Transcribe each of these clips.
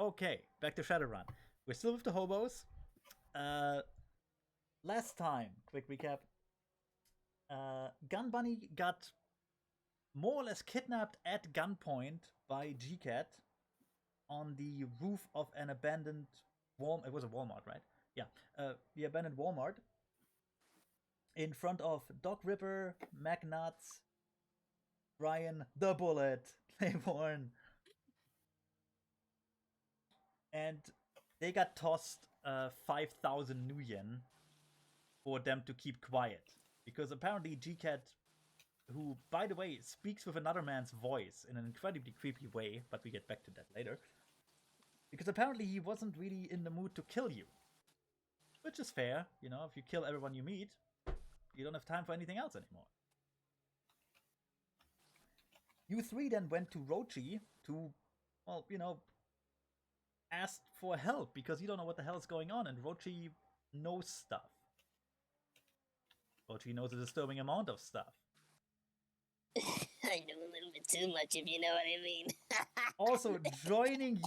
Okay, back to Shadowrun. We're still with the hobos. Last time, quick recap. Gun Bunny got more or less kidnapped at gunpoint by GCat on the roof of an abandoned Walmart. It was a Walmart, right? Yeah, the abandoned Walmart in front of Doc Ripper, McNuts, Brian the Bullet, Claiborne, and they got tossed 5,000 new yen for them to keep quiet. Because apparently GCat, who, by the way, speaks with another man's voice in an incredibly creepy way, but we get back to that later. Because apparently he wasn't really in the mood to kill you. Which is fair, you know, if you kill everyone you meet, you don't have time for anything else anymore. You three then went to Rochi to, well, you know, ask for help because you don't know what the hell is going on, and Rochi knows stuff. Rochi knows a disturbing amount of stuff. I know a little bit too much, if you know what I mean. Also, joining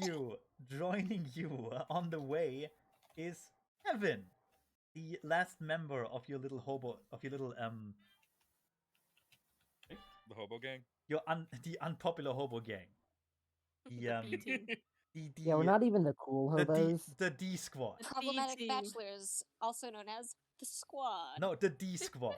you on the way is Kevin, the last member of your little The hobo gang. the unpopular hobo gang. The B team. Yeah, we're not even the cool hobos. The D squad. The problematic team. bachelors, also known as the squad. No, the D squad.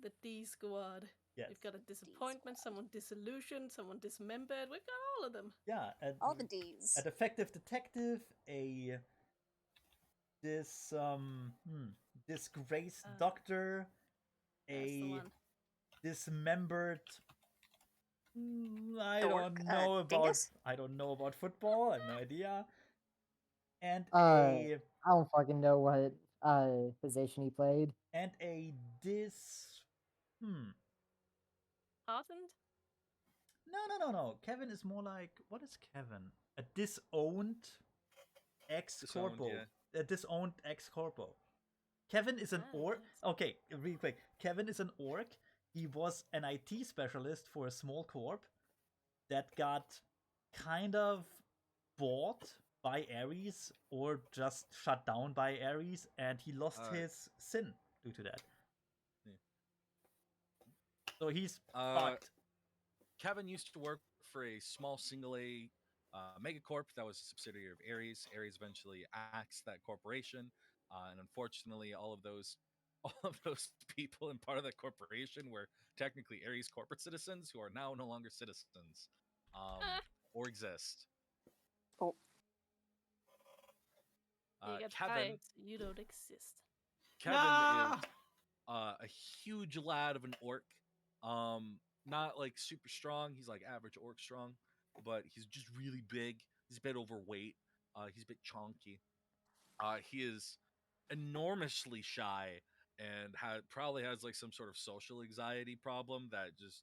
The D squad. Yes. We've got a disappointment, someone disillusioned, someone dismembered. We've got all of them. Yeah, all the D's. A defective detective, disgraced doctor, a dismembered. I don't know about football. I have no idea. And I don't fucking know what position he played. And a Heartened? No. Kevin is more like, what is Kevin? A disowned ex-corpo. Yeah. A disowned ex-corpo. Kevin is an orc. Okay, really quick. Kevin is an orc. He was an IT specialist for a small corp that got kind of bought by Ares or just shut down by Ares, and he lost his sin due to that. Yeah. So he's fucked. Kevin used to work for a small single A megacorp that was a subsidiary of Ares. Ares eventually axed that corporation, and unfortunately, all of those people and part of that corporation were technically Ares corporate citizens who are now no longer citizens or exist. Oh. Kevin, you don't exist. Kevin is a huge lad of an orc. Not like super strong. He's like average orc strong, but he's just really big. He's a bit overweight. He's a bit chonky. He is enormously shy and probably has like some sort of social anxiety problem that just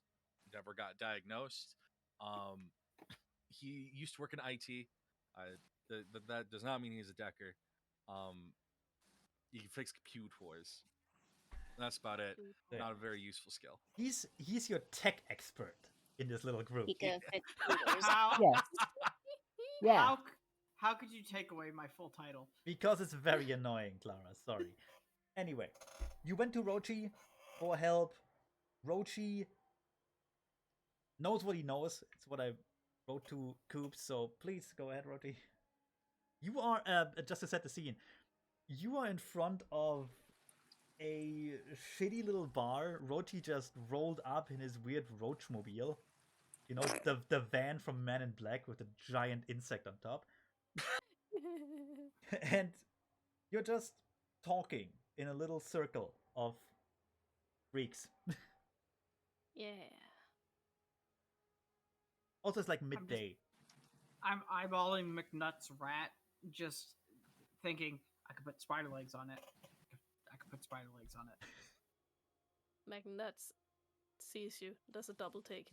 never got diagnosed. He used to work in IT. But that does not mean he's a decker. He can fix computer toys. That's about it. Yeah. Not a very useful skill. He's your tech expert in this little group. He can fix Yeah. How could you take away my full title? Because it's very annoying, Clara. Sorry. Anyway, you went to Rochi for help. Rochi knows what he knows. It's what I wrote to Coops, so please go ahead, Rochi. You are, just to set the scene, you are in front of a shitty little bar. Rochi just rolled up in his weird roachmobile. You know, the van from Men in Black with a giant insect on top. And you're just talking in a little circle of freaks. Yeah. Also, it's like midday. I'm eyeballing McNutt's rat, just thinking I could put spider legs on it. I could put spider legs on it. McNuts sees you, does a double take,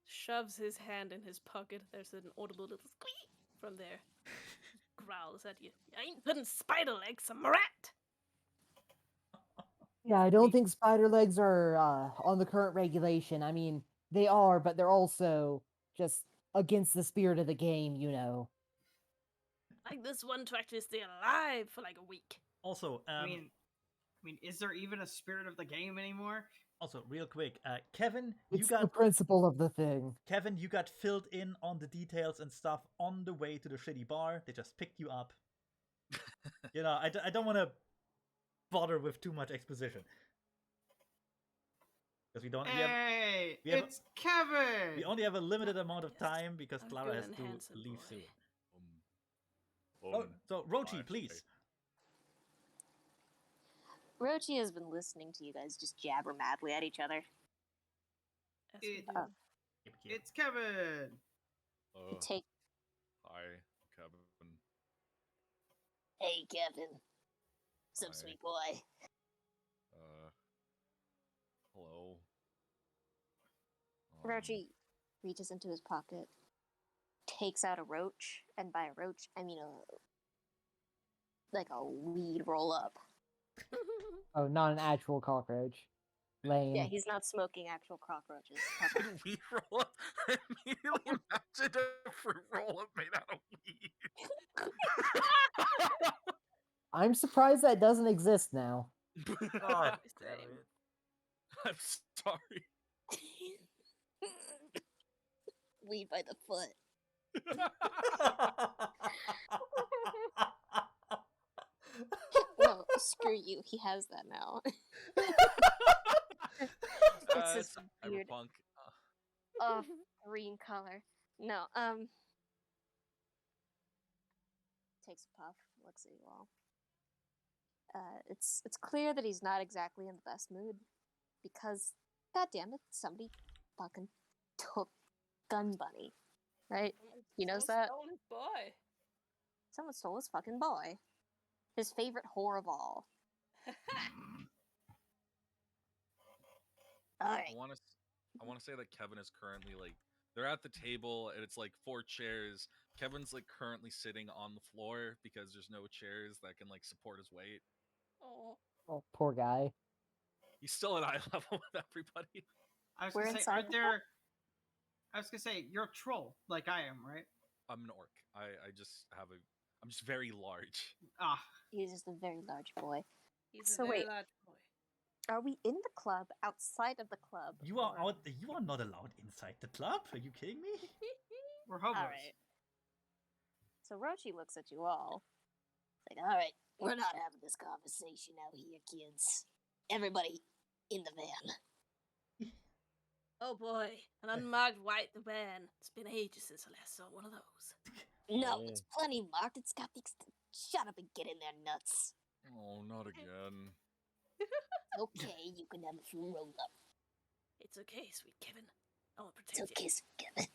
shoves his hand in his pocket. There's an audible little squeak from there. Growls at you. I ain't putting spider legs on my rat. Yeah, I don't think spider legs are on the current regulation. I mean, they are, but they're also just against the spirit of the game, you know. Like this one to actually stay alive for like a week. Also, I mean, is there even a spirit of the game anymore? also, real quick, Kevin, It's the principle of the thing. Kevin, you got filled in on the details and stuff on the way to the shitty bar. They just picked you up. You know, I don't want to bother with too much exposition. Because we don't. Hey, we have it's Kevin. We only have a limited amount of time because I'm Clara good has and to handsome leave boy. soon. So, Rochi, please. Rochi has been listening to you guys just jabber madly at each other. As we It- do. It's Kevin. Take. Hi, Kevin. Hey, Kevin. Some Hi. sweet boy. Hello. Rochi reaches into his pocket, takes out a roach, and by a roach, I mean like a weed roll up. Oh, not an actual cockroach. Lame. Yeah, he's not smoking actual cockroaches. Weed roll up. I immediately imagined a fruit roll up made out of weed. I'm surprised that doesn't exist now. God Same. I'm sorry. Weed by the foot. No, screw you. He has that now. It's this weird cyberpunk. green color. No, takes a puff, looks at you all. It's clear that he's not exactly in the best mood because, goddamn it, somebody fucking took Gun Bunny, right? He knows that. Stole his boy. Someone stole his fucking boy, his favorite whore of all. All right. I want to say that Kevin is currently like they're at the table and it's like 4 chairs. Kevin's like currently sitting on the floor because there's no chairs that can like support his weight. Oh. Oh, poor guy. He's still at eye level with everybody. I was We're gonna say, inside aren't the there? I was gonna say you're a troll like I am, right? I'm an orc. I'm just very large. Ah, He's just a very large boy. He's So a very wait. large boy. Are we in the club, outside of the club? You are or- out. You are not allowed inside the club. Are you kidding me? we're hobos. All right. So Rochi looks at you all. It's like, all right, we're not having this conversation out here, kids. Everybody in the van. Oh boy, an unmarked white van. It's been ages since I last saw one of those. No, Oh. it's plenty marked. It's got the. Shut up and get in there, nuts. Oh, not again. Okay, you can have a few roll up. It's okay, sweet Kevin. I will It's protect okay, you. sweet Kevin.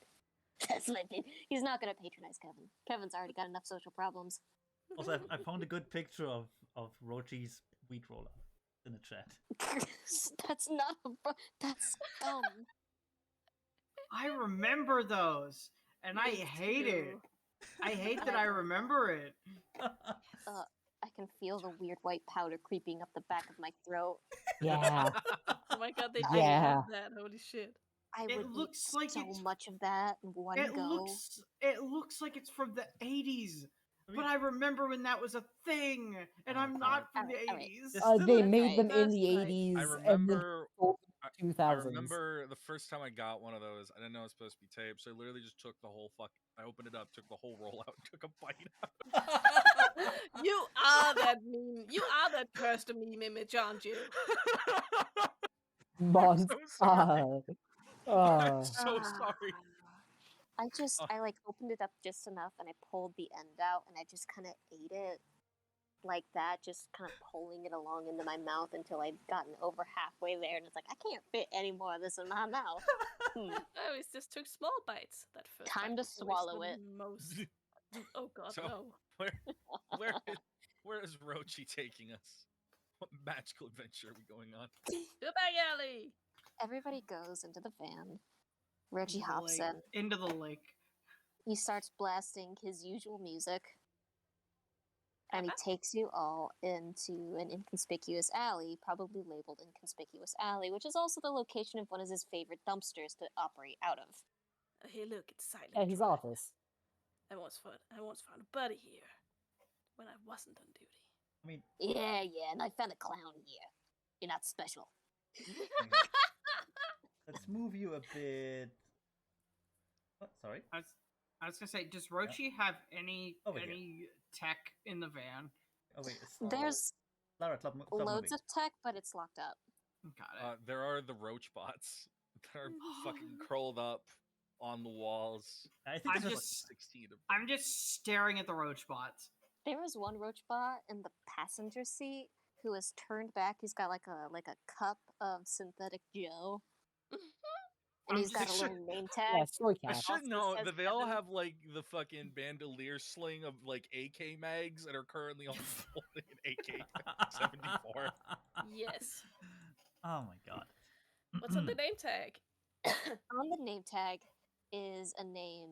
That's my baby. He's not gonna patronize Kevin. Kevin's already got enough social problems. Also, I found a good picture of Rochi's wheat roller in the chat. That's not that's scum. I remember those, and I Me hate it. too. I hate that I remember it. I can feel the weird white powder creeping up the back of my throat. Yeah. Oh my god, they did Yeah. love that. Holy shit. I It would looks eat like so it's- much of that in one It go. looks like it's from the 80s. I But mean- I remember when that was a thing, and Oh, I'm not from the alright. 80s. This- They Still- made them in That's the right. 80s I and then remember. sold I in the 2000s. remember the first time I got one of those. I didn't know it was supposed to be taped, so I literally just took the whole I opened it up, took the whole roll out, took a bite out. You are that meme. You are that cursed meme image, aren't you? I'm so sorry. I'm so Ah. sorry. I like opened it up just enough and I pulled the end out and I just kind of ate it like that, just kind of pulling it along into my mouth until I'd gotten over halfway there and it's like, I can't fit any more of this in my mouth. Oh, it just took small bites. That first Time bite to was always swallow the it. Most. Oh god, So- no. Where is Rochi taking us? What magical adventure are we going on? To the back alley. Everybody goes into the van. Reggie hops in. Into the lake. He starts blasting his usual music. And he Uh-huh. takes you all into an inconspicuous alley, probably labeled Inconspicuous Alley, which is also the location of one of his favorite dumpsters to operate out of. Oh, hey, look, it's silent. At his Drive. office. I once found a buddy here. when I wasn't on duty. I mean, Yeah, and I found a clown here. You're not special. let's move you a bit. What? Sorry. I was gonna say, does Rochi have any Over here. any tech in the van? Oh wait, it's There's Lara, stop loads moving. of tech, but it's locked up. Got it. There are the roach bots that are fucking curled up on the walls. I think I'm this just- is 16 of them. I'm just staring at the roach bots. There was one roach bot in the passenger seat who is turned back. He's got like a cup of synthetic Joe, and he's got a little name tag. Yeah, story I cast. should know says that they all Kevin. have like the fucking bandolier sling of like AK mags that are currently on holding an AK-74. Yes. Oh my god. What's on the name tag? On the name tag is a name,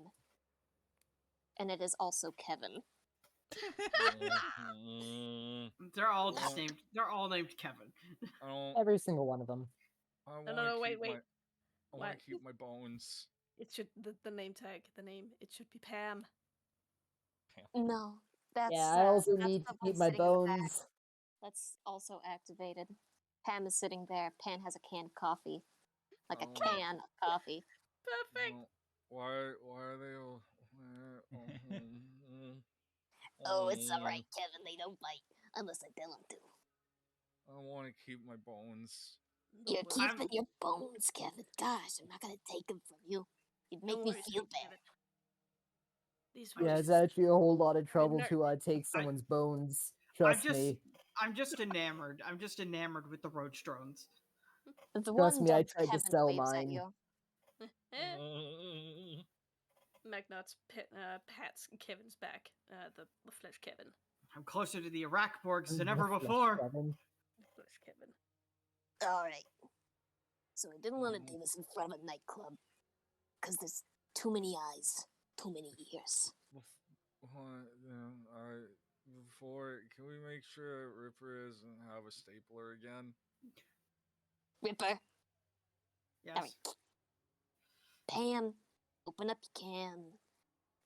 and it is also Kevin. They're all Well- named. They're all named Kevin. I don't. Every single one of them. I No, wanna wait, keep wait. My, I want What? to keep my bones. It should the name tag, the name. It should be Pam. No, that's Yeah, I also that's need the to one keep my sitting in the back. bones. That's also activated. Pam is sitting there. Pam has a can of coffee, like a Oh. can of coffee. Perfect. Why are they all? Oh, it's alright, Kevin. They don't bite unless I tell them to. I want to keep my bones. No You're worries. keeping your bones, Kevin. Gosh, I'm not gonna take them from you. You'd make No me worries, feel Kevin. bad. These Yeah, roaches- it's actually a whole lot of trouble ner- to take someone's bones. I'm Trust just, me. I'm just enamored. I'm just enamored with the roach drones. The Trust one me, I dubbed tried to Kevin sell waves at mine. you. Magnuts pats Kevin's back. The flesh Kevin. I'm closer to the Iraq Borgs than The ever flesh before. Kevin. Flesh Kevin. Alright. So I didn't want to do this in front of a nightclub. Because there's too many eyes, too many ears. Before, can we make sure Ripper doesn't have a stapler again? Ripper, Yes. alright. Pam, open up your can.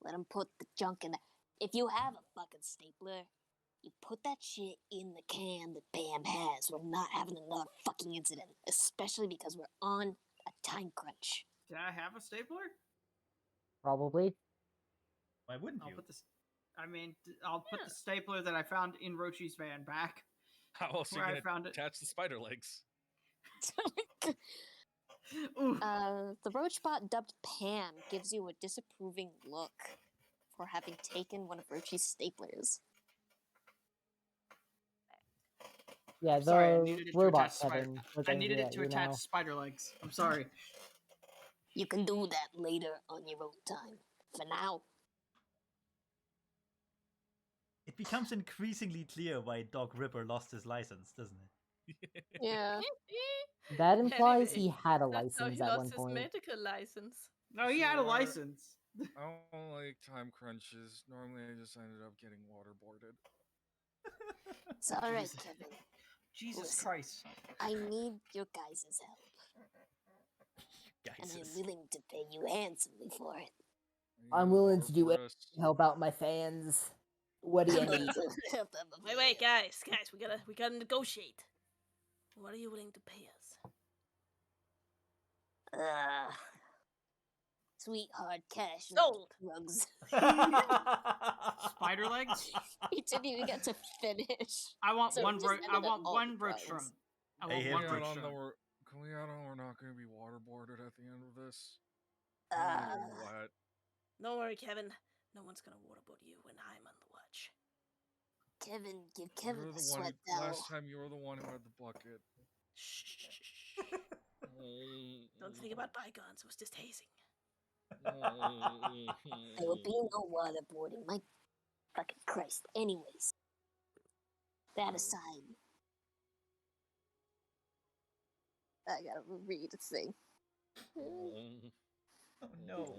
Let him put the junk in there. If you have a fucking stapler, you put that shit in the can that Pam has. We're not having another fucking incident. Especially because we're on a time crunch. Did I have a stapler? Probably. Why wouldn't I'll you? put this. I mean, I'll put the stapler that I found in Rochi's van back. How else are you Where I gonna found it. attach the spider legs? Ooh. The Roachbot dubbed Pam gives you a disapproving look for having taken one of Rochi's staplers. Yeah, the Sorry, I needed it to robot attach spider. Kevin. was I angry needed it at to you attach now. spider legs. I'm sorry. You can do that later on your own time. For now, It becomes increasingly clear why Dog Ripper lost his license, doesn't it? yeah. That implies Anyway, he had a That's how license he at lost one his point. medical license. No, he had a Sure. license. I don't like time crunches. Normally, I just ended up getting waterboarded. It's alright, Jesus. Kevin. Jesus Listen. Christ. I need your guys' help. And Guys. I'm willing to pay you handsomely for it. Are you I'm gonna willing to do waterboard it us? to help out my fans. What do you need? Wait, guys, we gotta negotiate. What are you willing to pay us? Sweet hard cash. and Sold. Drugs. Spider legs? He didn't even get to finish. I want So one. he just I ended up want all one the roach drugs. drone. I Hey, want hey, one hey. roach on the drone. Can we add on we're not going to be waterboarded at the end of this? Uh, What? Don't worry, Kevin. No one's gonna waterboard you when I'm on the watch. Kevin, give Kevin You're the the sweat one. though. Last time you were the one who had the bucket. Shh. Don't think about bygones. It was just hazing. There will be no waterboarding. My fucking Christ. Anyways, that aside, I gotta read a thing. Oh no.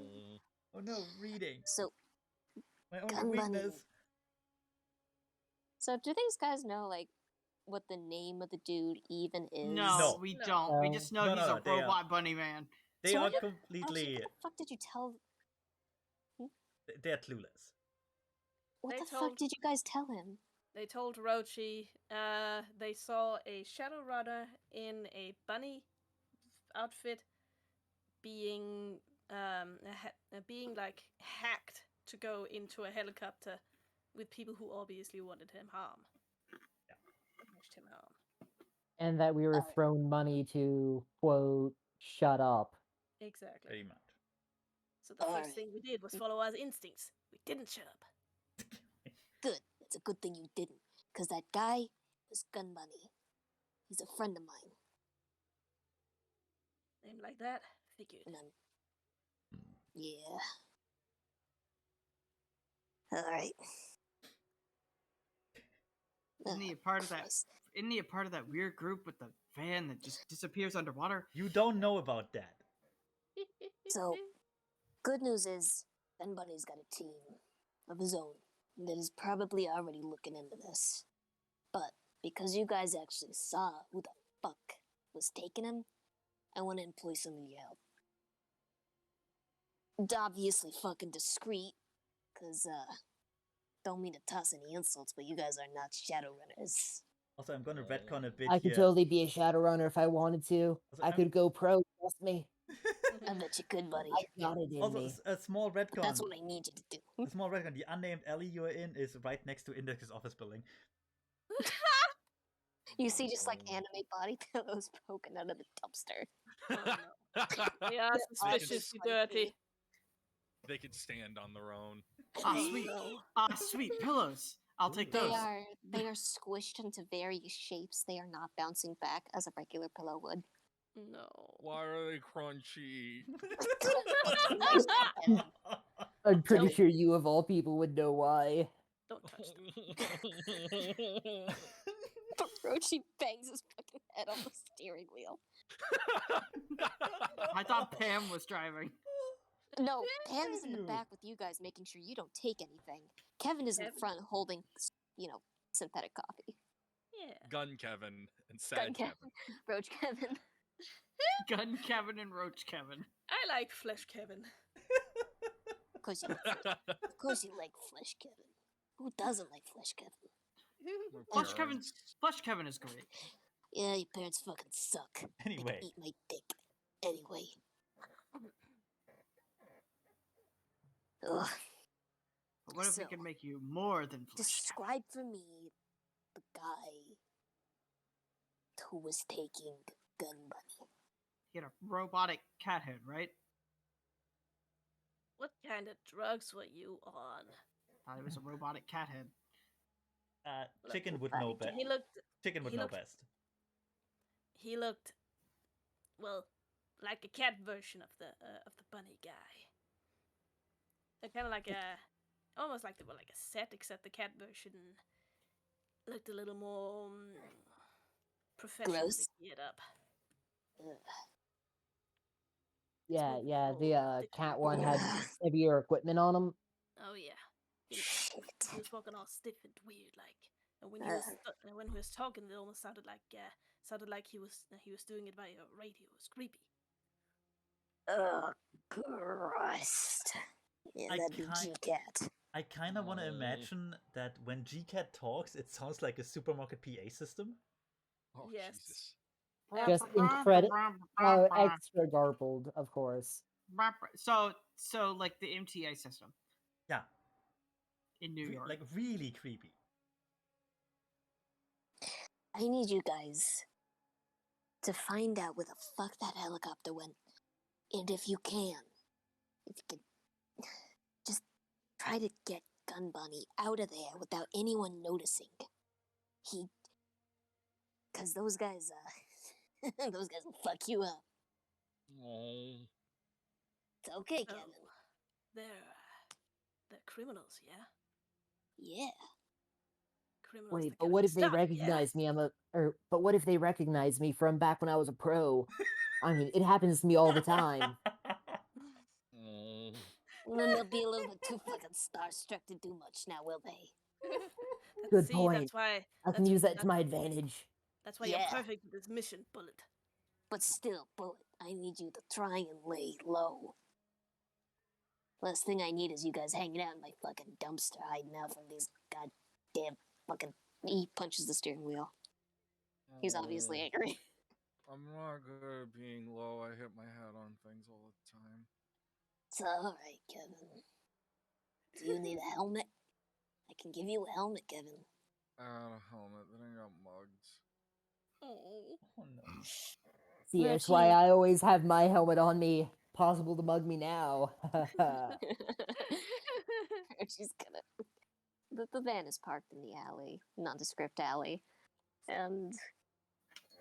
Oh no, reading. So, My only Gun Bunny. weakness. so do these guys know like what the name of the dude even is? No, No. we No. don't. We just know No, he's no, a they are- robot bunny man. They So are what did- completely. What the fuck did you tell? They're clueless. What They the fuck told- did you guys tell him? They told Rochi they saw a Shadowrunner in a bunny outfit being being like hacked to go into a helicopter with people who obviously wanted him harm. Wished him harm. And that we were Alright. thrown money to, quote, shut up. Exactly. Pretty much. So the first Alright. thing we did was follow our instincts. We didn't shut up. Good. It's a good thing you didn't. Because that guy was Gun Bunny. He's a friend of mine. Name like that? Figured. And I'm... Yeah. Alright. Isn't he a part of that? Isn't he a part of that weird group with the van that just disappears underwater? You don't know about that. So, good news is, Gun Bunny's got a team of his own that is probably already looking into this. But because you guys actually saw who the fuck was taking him, I want to employ some of your help. It's obviously fucking discreet, because, don't mean to toss any insults, but you guys are not Shadowrunners. Also, I'm gonna retcon a bit I could here. totally be a Shadowrunner if I wanted to. Also, I I'm- could go pro, trust me. I bet you could, buddy. I got it in Also, me. a small But retcon. that's what I need you to do. A small retcon. The unnamed alley you're in is right next to Index's office building. You see just like anime body pillows poking out of the dumpster. They are suspiciously dirty. They can stand on their own. Ah, Oh, sweet. no. Ah, sweet pillows. I'll take those. They are squished into various shapes. They are not bouncing back as a regular pillow would. No. Why are they crunchy? I'm pretty Don't- sure you, of all people, would know why. Don't touch them. Rochi bangs his fucking head on the steering wheel. I thought Pam was driving. No, Pam is in the you. back with you guys, making sure you don't take anything. Kevin is in Kevin. front, holding, synthetic coffee. Yeah. Gun Kevin and Sad Gun Kevin. Kevin, Roach Kevin. Gun Kevin and Roach Kevin. I like Flesh Kevin. Of course you like Flesh Kevin. Who doesn't like Flesh Kevin? Flesh Kevin is great. Yeah, your parents fucking suck. They can Anyway. eat my dick. Anyway. Ugh. But what if we So, can make you more than Flesh Kevin? Describe for me the guy who was taking Gun Bunny. He had a robotic cat head, right? What kind of drugs were you on? Thought it was a robotic cat head. Chicken would know best. He looked. Chicken would he know looked- best. He looked, well, like a cat version of the bunny guy. Kind of like almost like they were like a set, except the cat version looked a little more professionally Gross. geared up. Ugh. Yeah, more the full, cat one had heavier equipment on him. Oh yeah, Shit. he was walking all stiff and weird, like. And when he was when he was talking, it almost sounded like he was doing it via radio. It was creepy. Ugh, Christ. Yeah, I that'd be kind- G-Cat. I kind of want to imagine that when GCAT talks, it sounds like a supermarket PA system. Oh, Yes. Jesus. Just extra garbled, of course. So like the MTA system Yeah, in New York. like really creepy. I need you guys to find out where the fuck that helicopter went. And if you can, just try to get Gun Bunny out of there without anyone noticing. Because those guys, those guys will fuck you up. Oh. It's okay, Oh, Kevin. they're criminals, yeah. Yeah. Criminals. Wait, that but got what if they stuff, yeah. recognize me? But what if they recognize me from back when I was a pro? I mean, it happens to me all the time. Oh. And then they'll be a little bit too fucking starstruck to do much now, will they? Good See, point. That's why. I can use that to my advantage. That's why Yeah. you're perfect for this mission, Bullet. But still, Bullet, I need you to try and lay low. Last thing I need is you guys hanging out in my fucking dumpster, hiding out from these goddamn fucking. He punches the steering wheel. He's obviously angry. I'm not good at being low. I hit my head on things all the time. It's alright, Kevin. Do you need a helmet? I can give you a helmet, Kevin. I got a helmet, then I got mugged. Oh. Oh no. See, that's why I always have my helmet on me. Possible to mug me now. She's gonna. The van is parked in the alley, nondescript alley, and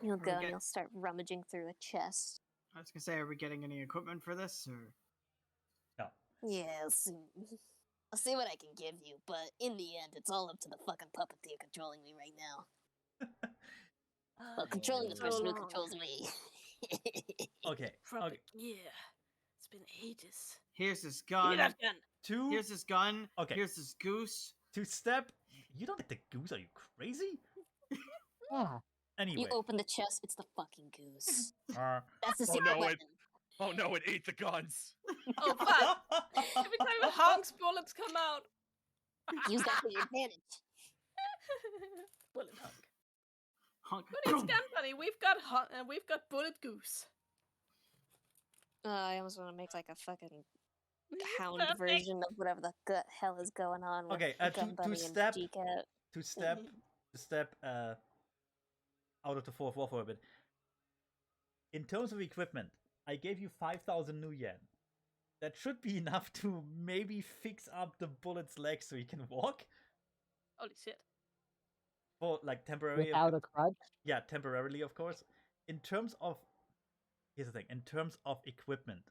you'll go and you'll start rummaging through a chest. I was gonna say, are we getting any equipment for this, or? No. Yes. I'll see what I can give you, but in the end, it's all up to the fucking puppeteer controlling me right now. Well, controlling the person who controls me. Okay. Okay. Yeah. It's been ages. Here's this Give gun. me that gun. Here's this gun. Okay. Here's this goose. To step. You don't get the goose. Are you crazy? Yeah. Anyway. You open the chest, it's the fucking goose. Uh, That's the Oh, secret no, weapon. Oh no, it ate the guns. Oh, fuck. Every time Honk's bullets come out. Use that to your advantage. Bullet Honk. Honk. Who needs gun buddy? We've got Bullet Goose. I almost want to make like a fucking hound Perfect. version of whatever the hell is going on with Okay, Gun to Buddy and step- G-Cat. to step out of the fourth wall for a bit. In terms of equipment, I gave you 5,000 new yen. That should be enough to maybe fix up the bullet's legs so he can walk. Holy shit. For like temporary. Without a crutch? Yeah, temporarily, of course. In terms of, here's the thing. In terms of equipment,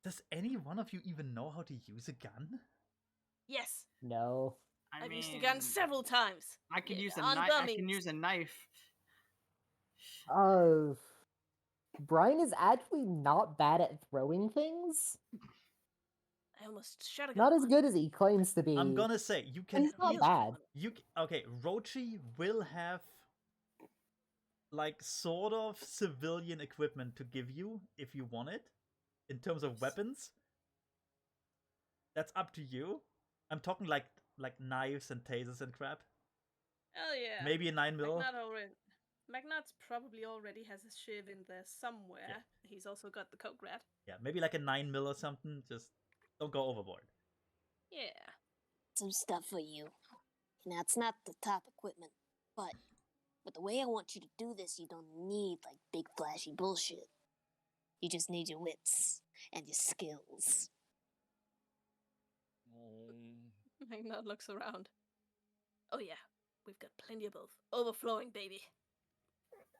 does any one of you even know how to use a gun? Yes. No. I've used the gun several times. I can Yeah, use a on knife. I dummies. can use a knife. Brian is actually not bad at throwing things. I almost shot a gun. Not as once. good as he claims to be. I'm gonna say you But can. he's not you- bad. Okay, Rochi will have like sort of civilian equipment to give you if you want it. In terms of weapons, that's up to you. I'm talking like knives and tasers and crap. Oh yeah. Maybe a 9mm. Magnat's probably already has his shiv in there somewhere. Yeah. He's also got the coke rat. Yeah, maybe like a 9mm or something. Just don't go overboard. Yeah. Some stuff for you. Now, it's not the top equipment, but with the way I want you to do this, you don't need like big flashy bullshit. You just need your wits and your skills. Magnat looks around. Oh yeah. We've got plenty of both. Overflowing, baby.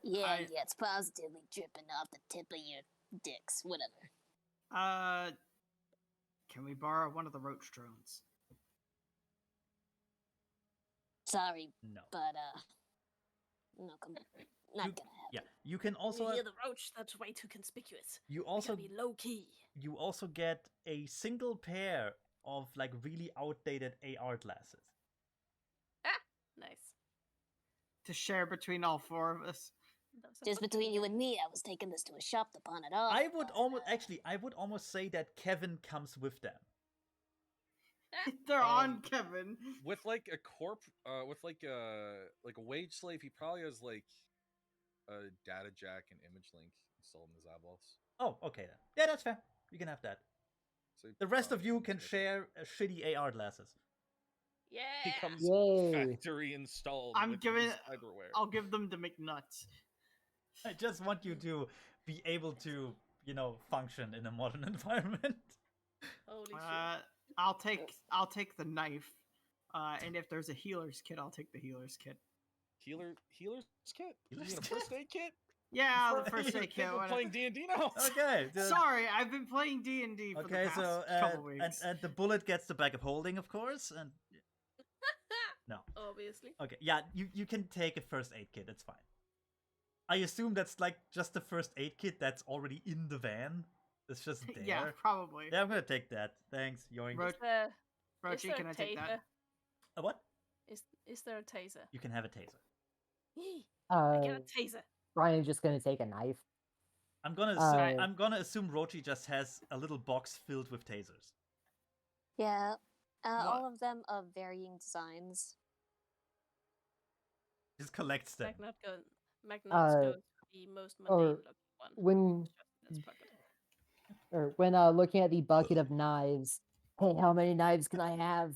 Yeah, it's positively dripping off the tip of your dicks. Whatever. Can we borrow one of the roach drones? Sorry, No. but no, not gonna happen. Yeah, you can also. You hear the roach? That's way too conspicuous. You We also gotta be low key. you also get a single pair of like really outdated AR glasses. Nice. To share between all four of us. Just between you and me, I was taking this to a shop to pawn it off. I would almost say that Kevin comes with them. They're on Kevin. With like a with like a wage slave, he probably has like a data jack and image link installed in his eyeballs. Oh, okay then. Yeah, that's fair. You can have that. So he The rest of probably you comes can with it. share shitty AR glasses. Yeah. He comes Yay. factory installed. I'm with giving. his cyberware. I'll give them to McNuts. I just want you to be able to, function in a modern environment. Holy shit. I'll take the knife. And if there's a healer's kit, I'll take the healer's kit. Healer's kit? You Healer's mean a kit? first aid kit? Yeah, For- the first aid kit. We're whatever. playing D&D now. Okay. Sorry, I've been playing D&D for the Okay, past so couple weeks. and the bullet gets the bag of holding, of course, and no. Obviously. Okay, yeah, you can take a first aid kit. It's fine. I assume that's like just the first aid kit that's already in the van. It's just there. Yeah, probably. Yeah, I'm gonna take that. Thanks, yoink. Ro- Is there Rochi, can I take taser? that? A what? Is there a taser? You can have a taser. I Uh, get a taser. Brian's just gonna take a knife. I'm gonna assume Rochi just has a little box filled with tasers. Yeah. What? All of them of varying designs. Just collects them. Magnus goes for the most mundane looking one. when That's pocket. or when looking at the bucket of knives, hey, how many knives can I have?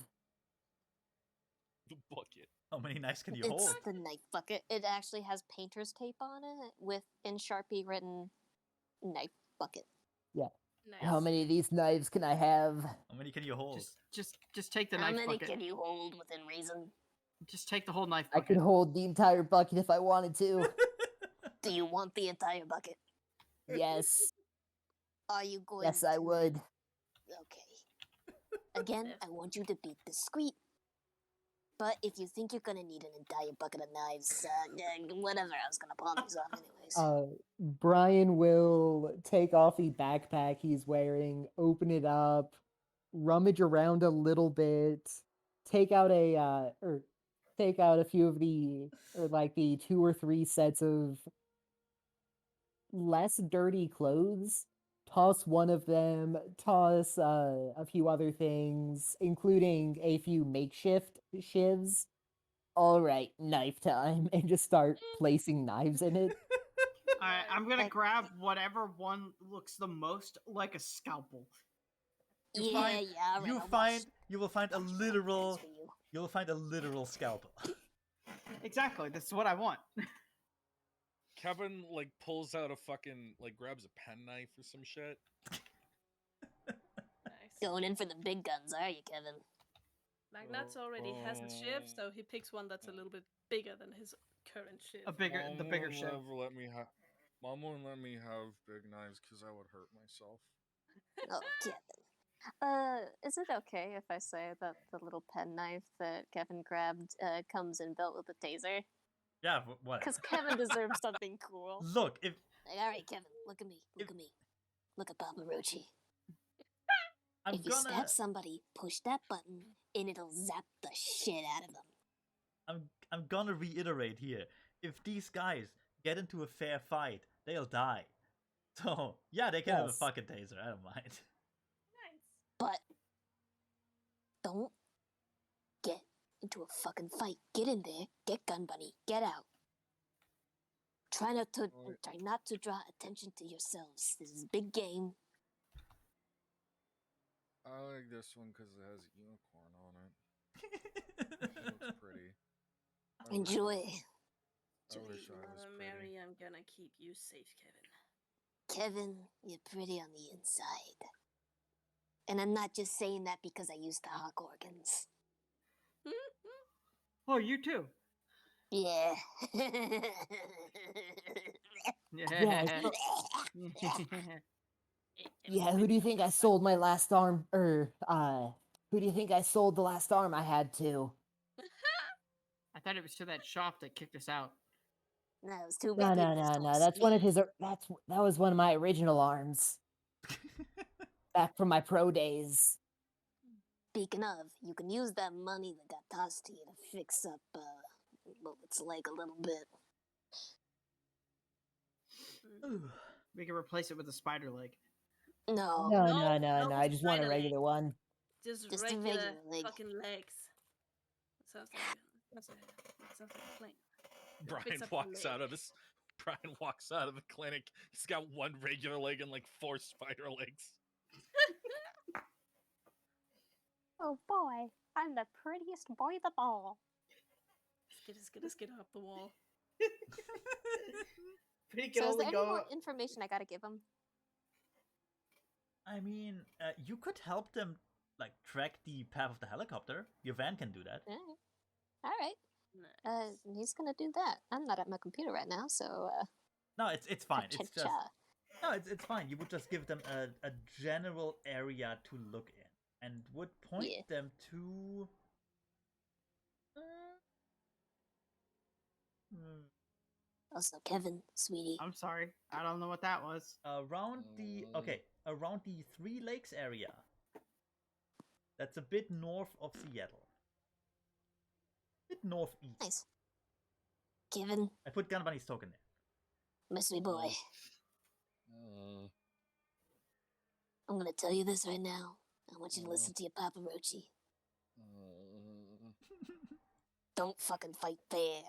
The bucket. How many knives can you It's hold? the knife bucket. It actually has painter's tape on it with in Sharpie written knife bucket. Yeah. Nice. How many of these knives can I have? How many can you hold? Just take the How knife many bucket. can you hold within reason? Just take the whole knife I bucket. could hold the entire bucket if I wanted to. Do you want the entire bucket? Yes. Are you going Yes, I to? would. Okay. Again, I want you to be discreet. But if you think you're gonna need an entire bucket of knives, whatever, I was gonna pawn these off anyways. Brian will take off the backpack he's wearing, open it up, rummage around a little bit, take out a few of the like the 2 or 3 sets of less dirty clothes, toss one of them, toss a few other things, including a few makeshift shivs. All right, knife time, and just start placing knives in it. Alright, I'm gonna Like- grab whatever one looks the most like a scalpel. You Yeah, find- yeah. All right, you I'll find you will find a wash literal hands for you. you'll find a literal scalpel. Exactly, that's what I want. Kevin like pulls out a fucking like grabs a penknife or some shit. Nice. Going in for the big guns, are you, Kevin? Magnus already has a shiv, so he picks one that's a little bit bigger than his current shiv. The bigger shiv. Mom won't let me have big knives because I would hurt myself. Oh, Kevin. Is it okay if I say that the little penknife that Kevin grabbed comes in built with a taser? Yeah, whatever. Because Kevin deserves something cool. Look, if Like, all right, Kevin, look at me. Look at me. Look at Papa Rochi. I'm If you gonna stab somebody, push that button, and it'll zap the shit out of them. I'm gonna reiterate here. If these guys get into a fair fight, they'll die. So yeah, they can have a Yes. fucking taser. I don't mind. Nice. But don't get into a fucking fight. Get in there. Get gun bunny. Get out. Try not to draw attention to yourselves. This is a big game. I like this one because it has a unicorn on it. It looks pretty. Enjoy. I wish I was Mother pretty. Mary, I'm gonna keep you safe, Kevin. Kevin, you're pretty on the inside. And I'm not just saying that because I used to hawk organs. Oh, you too. Yeah. Yeah, who do you think I sold my last arm? Who do you think I sold the last arm I had to? I thought it was to that shop that kicked us out. No, it was too No, big. no. That's one of his. That was one of my original arms. Back from my pro days. Speaking of, you can use that money that got tossed to you to fix up, its leg a little bit. We can replace it with a spider leg. No. No. I just want a spider regular leg. one. Just Just a regular regular leg. fucking legs. Sounds like a plane. Brian Fix up the walks leg. out of this. Brian walks out of the clinic. He's got one regular leg and like 4 spider legs. Oh boy, I'm the prettiest boy of all. Let's get up the wall. But he can So is only there any go. more information I gotta give him? I mean, you could help them like track the path of the helicopter. Your van can do that. Alright. Nice. He's gonna do that. I'm not at my computer right now, so No, it's fine. It's just cha-cha-cha. no, it's fine. You would just give them a general area to look in, and would point Yeah. them to. Also, Kevin, sweetie. I'm sorry, I don't know what that was. Around the Three Lakes area. That's a bit north of Seattle. Bit northeast. Nice. Kevin, I put Gun Bunny's token there. my sweet boy. I'm gonna tell you this right now. I want you to listen to your Papa Rochi. Don't fucking fight fair.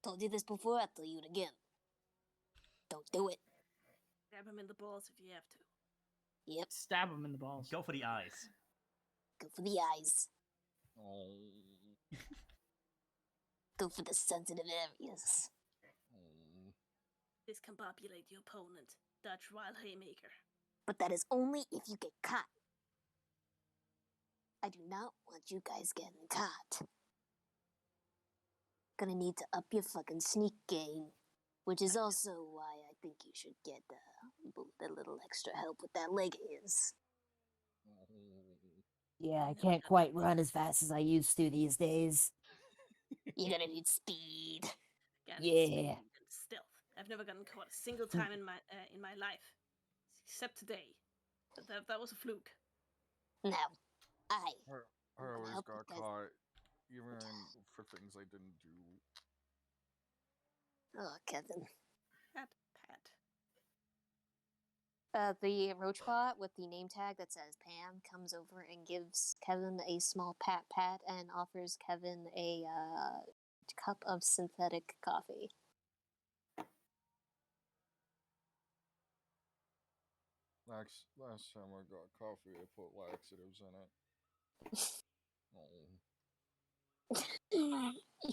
Told you this before, I'll tell you it again. Don't do it. Grab him in the balls if you have to. Yep. Stab him in the balls. Go for the eyes. Go for the eyes. Go for the sensitive areas. Discombobulate your opponent. Dutch wild haymaker. But that is only if you get caught. I do not want you guys getting caught. Gonna need to up your fucking sneak game. Which is also why I think you should get a little extra help with that leg of his. Yeah, I can't quite run as fast as I used to these days. You're gonna need speed. Yeah. Stealth. I've never gotten caught a single time in my life, except today. But that was a fluke. Now, I always got caught, even for things I didn't do. Oh, Kevin. Pat. The roachbot with the name tag that says Pam comes over and gives Kevin a small pat and offers Kevin a cup of synthetic coffee. Last time I got coffee, I put laxatives in it.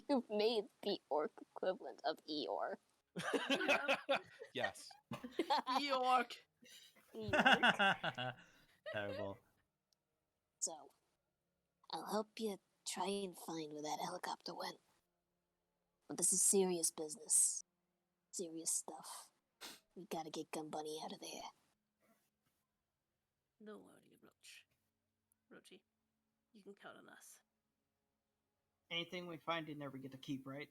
You've made the orc equivalent of Eeyore. Yes. York. Terrible. So, I'll help you try and find where that helicopter went. But this is serious business. Serious stuff. We gotta get Gun Bunny out of there. No worry, Rochi, you can count on us. Anything we find in there we get to keep, right?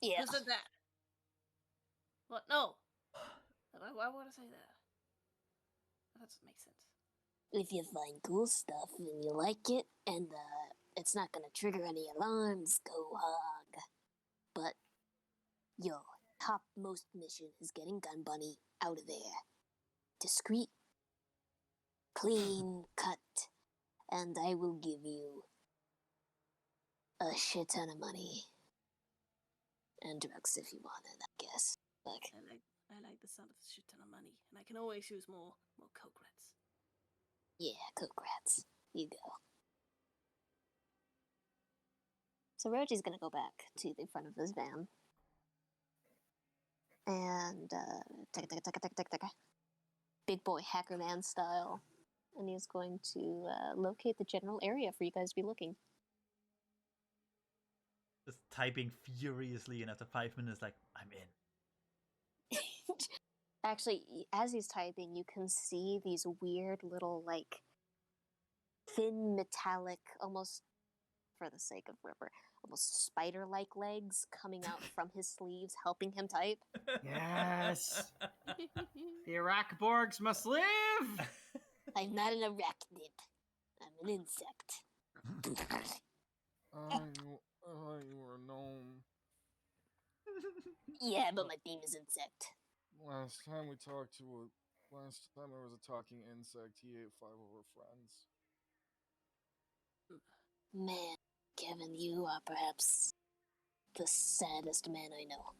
Yeah. Who said that? What? No. Why would I say that? That doesn't make sense. If you find cool stuff and you like it, and it's not gonna trigger any alarms, go hog. But your topmost mission is getting Gun Bunny out of there. Discreet, clean cut, and I will give you a shit ton of money. And drugs if you want it, I guess. Look. I like the sound of a shit ton of money, and I can always use more coke rats. Yeah, coke rats. You go. So Roji's gonna go back to the front of his van. And big boy hacker man style. And he's going to locate the general area for you guys to be looking. Just typing furiously, and after 5 minutes, like, I'm in. Actually, as he's typing, you can see these weird little, like, thin metallic, almost, for the sake of Ripper, almost spider-like legs coming out from his sleeves, helping him type. Yes! The Arachborgs must live! I'm not an arachnid. I'm an insect. You were a gnome. Yeah, but my theme is insect. Last time there was a talking insect, he ate 5 of our friends. Man, Kevin, you are perhaps the saddest man I know.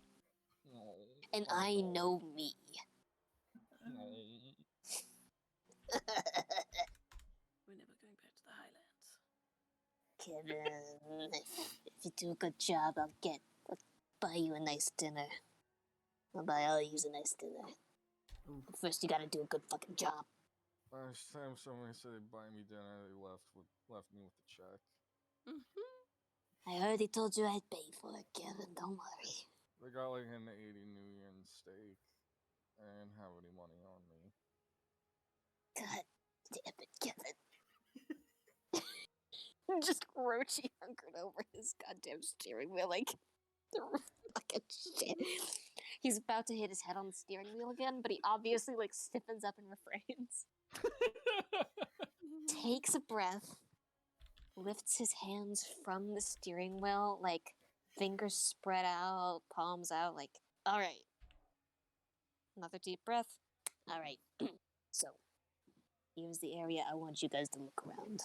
And I know me. We're never going back to the Highlands. Kevin, if you do a good job, I'll buy you a nice dinner. I'll buy all of you a nice dinner. But first, you gotta do a good fucking job. Last time somebody said they'd buy me dinner, they left me with a check. I already told you I'd pay for it, Kevin. Don't worry. They got like an 80 New Year's steak. I didn't have any money on me. God damn it, Kevin. Just Rochi hunkered over his goddamn steering wheel like fucking shit. He's about to hit his head on the steering wheel again, but he obviously like stiffens up and refrains. Takes a breath, lifts his hands from the steering wheel, like fingers spread out, palms out, like, all right. Another deep breath. All right. So, here's the area I want you guys to look around.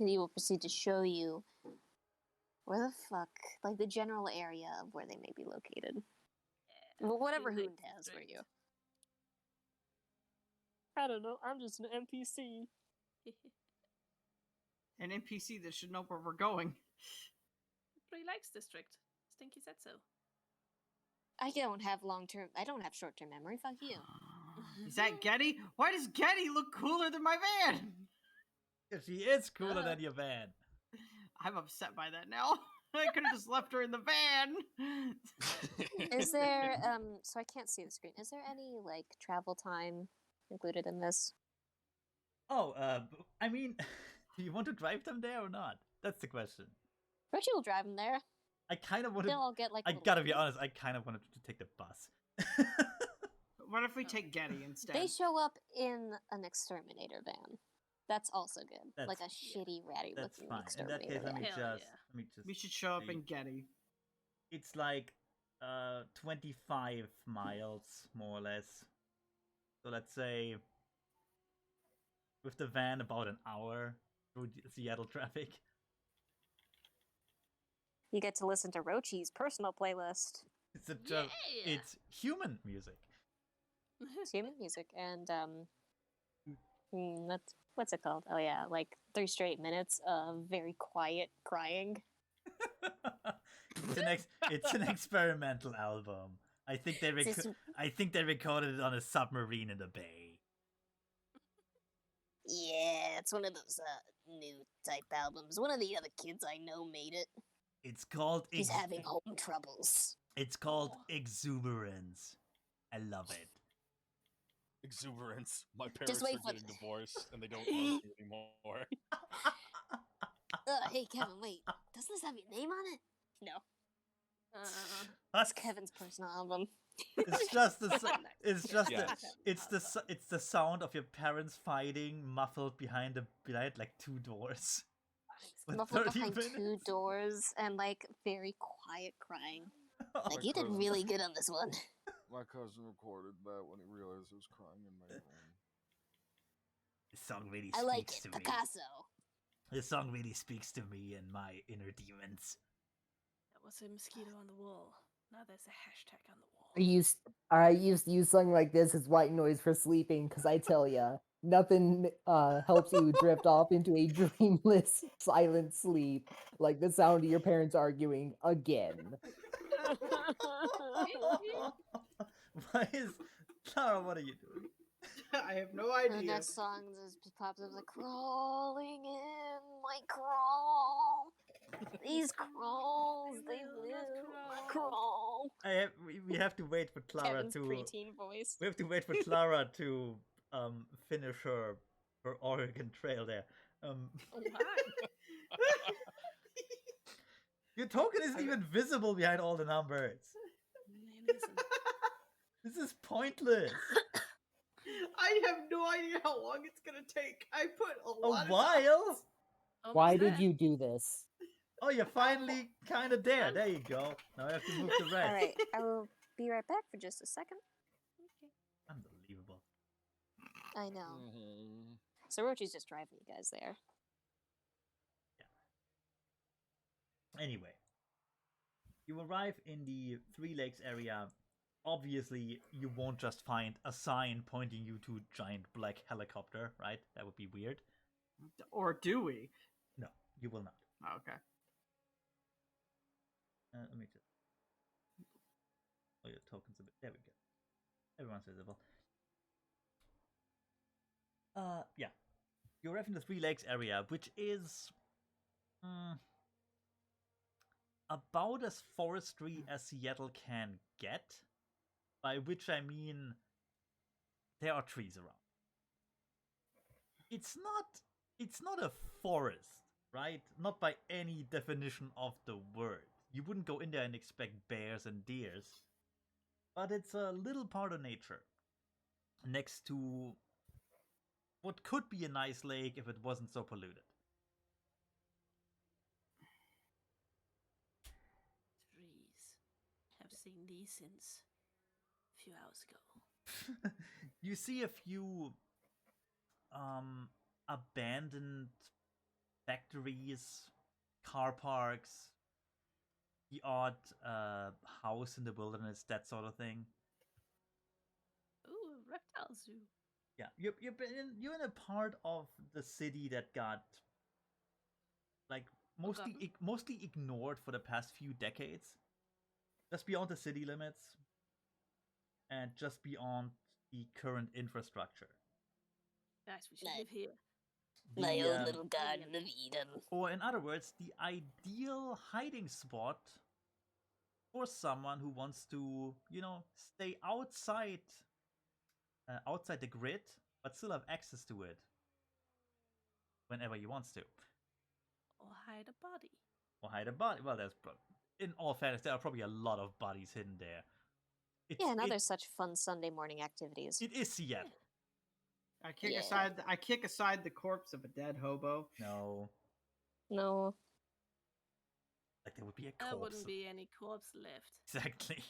And he will proceed to show you where the fuck, like the general area of where they may be located. Well, whatever Three Hoond Lakes has for District. you. I don't know. I'm just an NPC. An NPC that should know where we're going. 3 Lakes District. Stinky said so. I don't have long-term. I don't have short-term memory. Fuck you. Is that Getty? Why does Getty look cooler than my van? She is cooler than your van. I'm upset by that now. I could have just left her in the van. Is there so I can't see the screen. Is there any like travel time included in this? Oh, I mean, do you want to drive them there or not? That's the question. Richie will drive him there. I kind of wanted. They'll all get like. I gotta be honest. I kind of wanted to take the bus. What if we take Getty instead? They show up in an exterminator van. That's also good. Like a shitty, ratty That's looking fine. In that exterminator case, let van. me just. We should show up see. in Getty. It's like 25 miles more or less. So let's say with the van about an hour through Seattle traffic. You get to listen to Rochi's personal playlist. It's a Yeah! it's human music. It's human music and what's it called? Oh yeah, like 3 straight minutes of very quiet crying. It's an experimental album. I think they recorded it on a submarine in the bay. Yeah, it's one of those new type albums. One of the other kids I know made it. It's called He's having home troubles. It's called Exuberance. I love it. Exuberance. My parents wait are for getting divorced and they don't love me anymore. Hey Kevin, wait. Doesn't this have your name on it? No. That's Kevin's personal album. It's just the Yes. it's the sound of your parents fighting muffled behind like 2 doors. With Muffled 30 behind 2 minutes. doors and like very quiet crying. Oh, Like you did really good on this one. My cousin recorded that when he realized I was crying in my room. this song really I like speaks it, to me. Picasso. This song really speaks to me and my inner demons. That was a mosquito on the wall. Now there's a hashtag on the wall. I used to use something like this as white noise for sleeping, because I tell ya, nothing helps you drift off into a dreamless, silent sleep like the sound of your parents arguing again. Why is Clara? What are you doing? I have no And idea. that song just pops up like crawling in my crawl. These crawls, they will not crawl. We have to wait for Clara Kevin's to. preteen voice. We have to wait for Clara to finish her Oregon Trail there. Your token isn't even visible behind all the numbers. This is pointless. I have no idea how long it's gonna take. I put a lot A while? Why did you do this? Oh, you're finally kind of there. There you go. Now I have to move the rest. All right, I will be right back for just a second. Unbelievable. I know. Mm-hmm. So Rochi's just driving you guys there. Anyway, you arrive in the 3 Lakes area. Obviously, you won't just find a sign pointing you to a giant black helicopter, right? That would be weird. Or do we? No, you will not. Oh, okay. Let me just. Oh, your token's a bit. There we go. Everyone's visible. Yeah. You arrive in the 3 Lakes area, which is about as forestry as Seattle can get. By which I mean there are trees around. It's not a forest, right? Not by any definition of the word. You wouldn't go in there and expect bears and deers. But it's a little part of nature. Next to what could be a nice lake if it wasn't so polluted. Trees. Have seen these since few hours ago. You see a few abandoned factories, car parks, the odd house in the wilderness, that sort of thing. Ooh, a reptile zoo. Yeah, you're in a part of the city that got like mostly ignored for the past few decades, just beyond the city limits, and just beyond the current infrastructure. Nice, we should live here. My The, own little Garden of Eden. Or in other words, the ideal hiding spot for someone who wants to, stay outside the grid, but still have access to it whenever he wants to. Or hide a body. Or hide a body. Well, in all fairness, there are probably a lot of bodies hidden there. And other such fun Sunday morning activities. It is Seattle. Yeah. I kick aside the corpse of a dead hobo. No. Like there would be a corpse. There wouldn't be any corpse left. Exactly.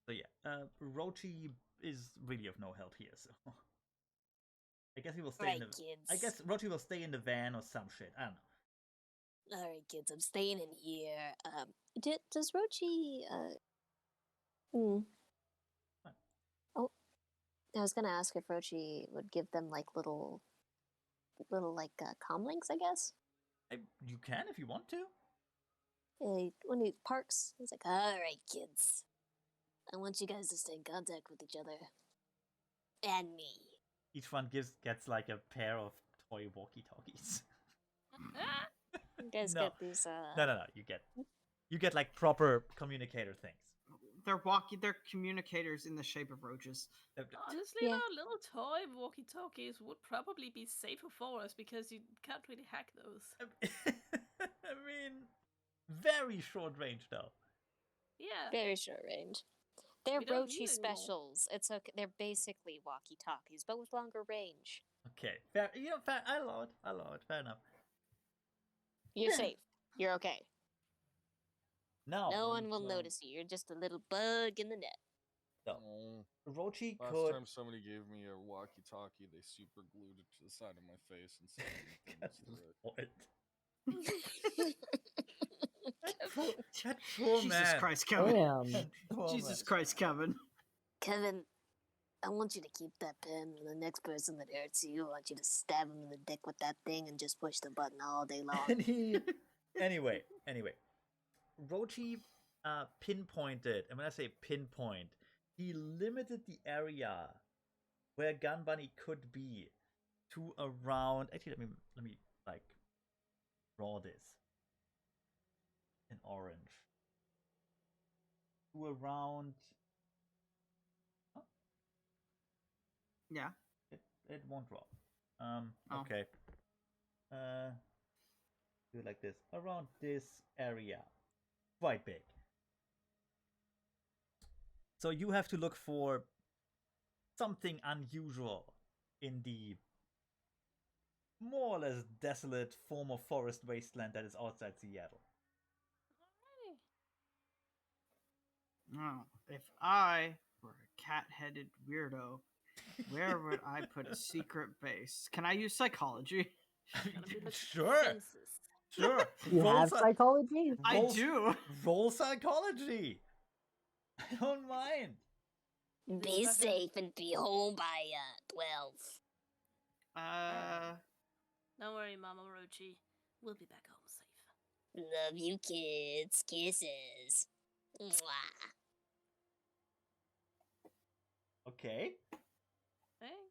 So yeah, Rochi is really of no help here. So I guess he will stay in the. Kids. I guess Rochi will stay in the van or some shit. I don't know. All right, kids, I'm staying in here. Does Rochi? Oh, I was gonna ask if Rochi would give them like little comlinks, I guess. You can if you want to. When he parks, he's like, "All right, kids, I want you guys to stay in contact with each other and me." Each one gets like a pair of toy walkie-talkies. You guys get these. No. You get like proper communicator things. They're communicators in the shape of roaches. Honestly, though, little toy walkie-talkies would probably be safer for us because you can't really hack those. I mean, very short range though. Yeah, very short range. They're Rochi specials. It's okay. They're basically walkie-talkies, but with longer range. Okay, fair. Fair. I allow it. Fair enough. You're safe. You're okay. No one will notice you. You're just a little bug in the net. No. Rochi Last could. time somebody gave me a walkie-talkie, they super glued it to the side of my face and said What? That poor man. Jesus Christ, Kevin. Damn. Jesus Christ, Kevin. Kevin, I want you to keep that pen, and the next person that hurts you, I want you to stab him in the dick with that thing and just push the button all day long. And anyway, Rochi pinpointed, and when I say pinpoint, he limited the area where Gun Bunny could be to around. Actually, let me like draw this in orange to around. Oh. Yeah. It won't draw. Okay. Do it like this around this area, quite big. So you have to look for something unusual in the more or less desolate former forest wasteland that is outside Seattle. Oh, if I were a cat-headed weirdo, where would I put a secret base? Can I use psychology? Sure. You have psychology? I do. Roll psychology. I don't mind. Be safe and be home by 12. Don't worry, Mama Rochi. We'll be back home safe. Love you, kids. Kisses. Mwah. Okay. Hey.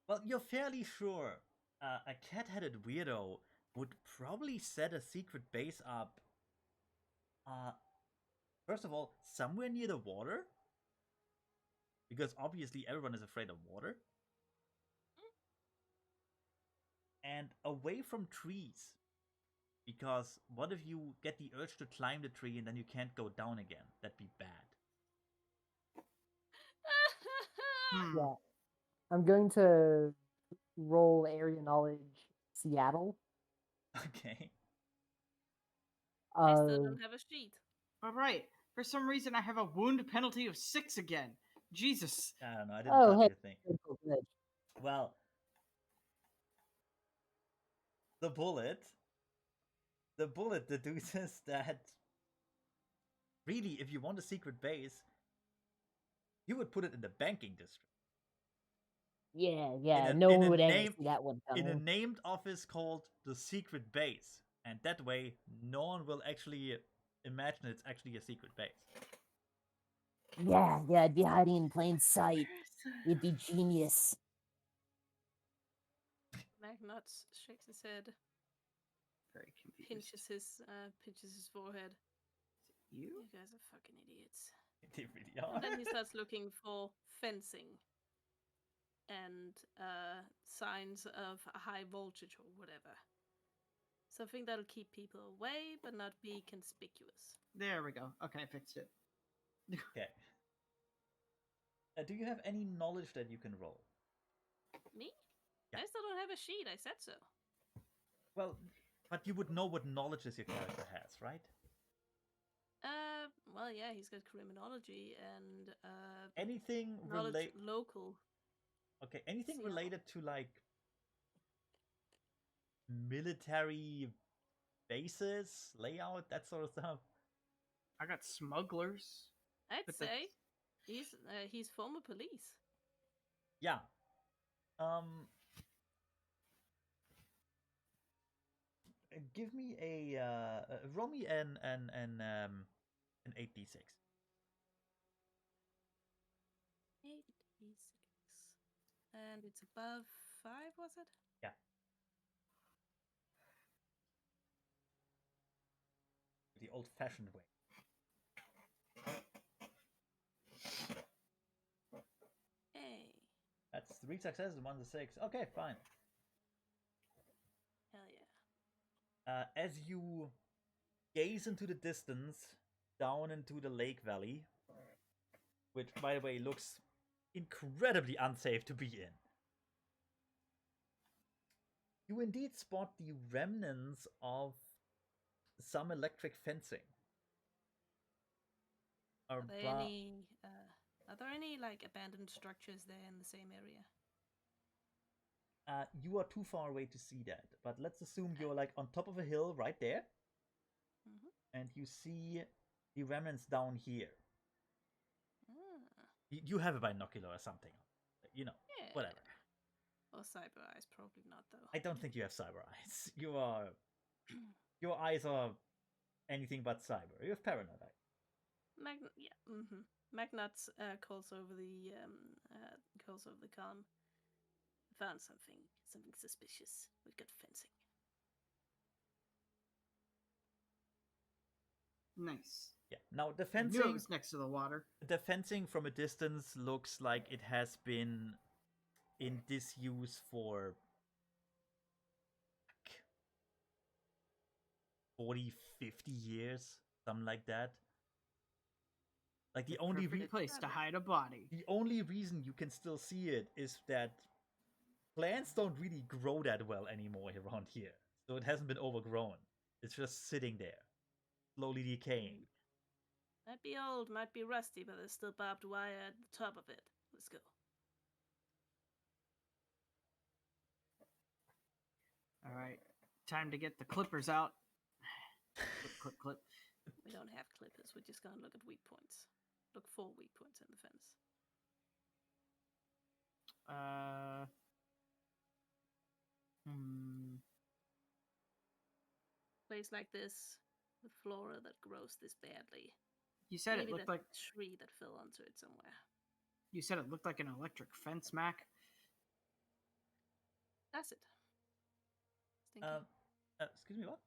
Well, you're fairly sure a cat-headed weirdo would probably set a secret base up. First of all, somewhere near the water, because obviously everyone is afraid of water, and away from trees, because what if you get the urge to climb the tree and then you can't go down again? That'd be bad. Yeah. I'm going to roll area knowledge Seattle. Okay. I still don't have a sheet. All right. For some reason, I have a wound penalty of 6 again. Jesus. I don't know. I didn't touch hey, your thing. good. Well, the bullet deduces that really, if you want a secret base, you would put it in the banking district. Yeah. No one would ever see that one coming. In a named office called the secret base, and that way, no one will actually imagine it's actually a secret base. Yeah, it'd be hiding in plain sight. It'd be genius. Magnuts shakes his head, Very confused. pinches his forehead. You? You guys are fucking idiots. They really are. And then he starts looking for fencing and signs of a high voltage or whatever. Something that'll keep people away but not be conspicuous. There we go. Okay, I fixed it. Okay. Do you have any knowledge that you can roll? Me? Yeah. I still don't have a sheet. I said so. Well, but you would know what knowledges your character has, right? Well, yeah, he's got criminology and Anything knowledge local. Okay, anything See, related to like military bases, layout, that sort of stuff? I got smugglers. I'd say he's former police. Yeah. Give me a roll me an 8d6. 8d6. And it's above 5, was it? Yeah. The old-fashioned way. Hey. That's 3 successes and 1 6. Okay, fine. Hell yeah. As you gaze into the distance, down into the lake valley, which, by the way, looks incredibly unsafe to be in, you indeed spot the remnants of some electric fencing. Are there any like abandoned structures there in the same area? You are too far away to see that, but let's assume you're like on top of a hill right there, and you see the remnants down here. You have a binocular or something, Yeah. whatever. Or cyber eyes, probably not though. I don't think you have cyber eyes. Your eyes are anything but cyber. You have paranoid eyes. Magnuts calls over the calm. Found something suspicious. We've got fencing. Nice. Yeah. Now the I knew fencing it was next to the water. The fencing from a distance looks like it has been in disuse for 40, 50 years, something like that. Like the only place to hide a body. The only reason you can still see it is that plants don't really grow that well anymore around here. So it hasn't been overgrown. It's just sitting there, slowly decaying. Might be old, might be rusty, but there's still barbed wire at the top of it. Let's go. All right, time to get the clippers out. Clip. We don't have clippers. We're just gonna look at weak points. Look for weak points in the fence. Place like this, with flora that grows this badly. You said Maybe it looked that like tree that fell onto it somewhere. You said it looked like an electric fence, Mac. That's it. Excuse me, what?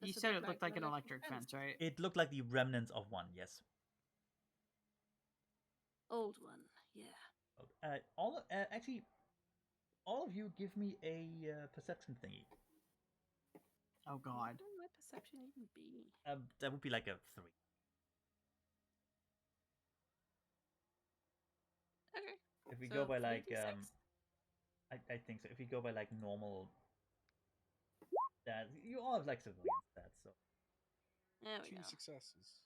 You said it looked like an electric fence, right? It looked like the remnants of one, yes. Old one, yeah. Actually, all of you give me a perception thingy. Oh God. What would my perception even be? That would be like a 3. Okay. If we go by like 3d6? I think so. If we go by like normal stats, you all have like civilian stats, so There we 2 go. successes.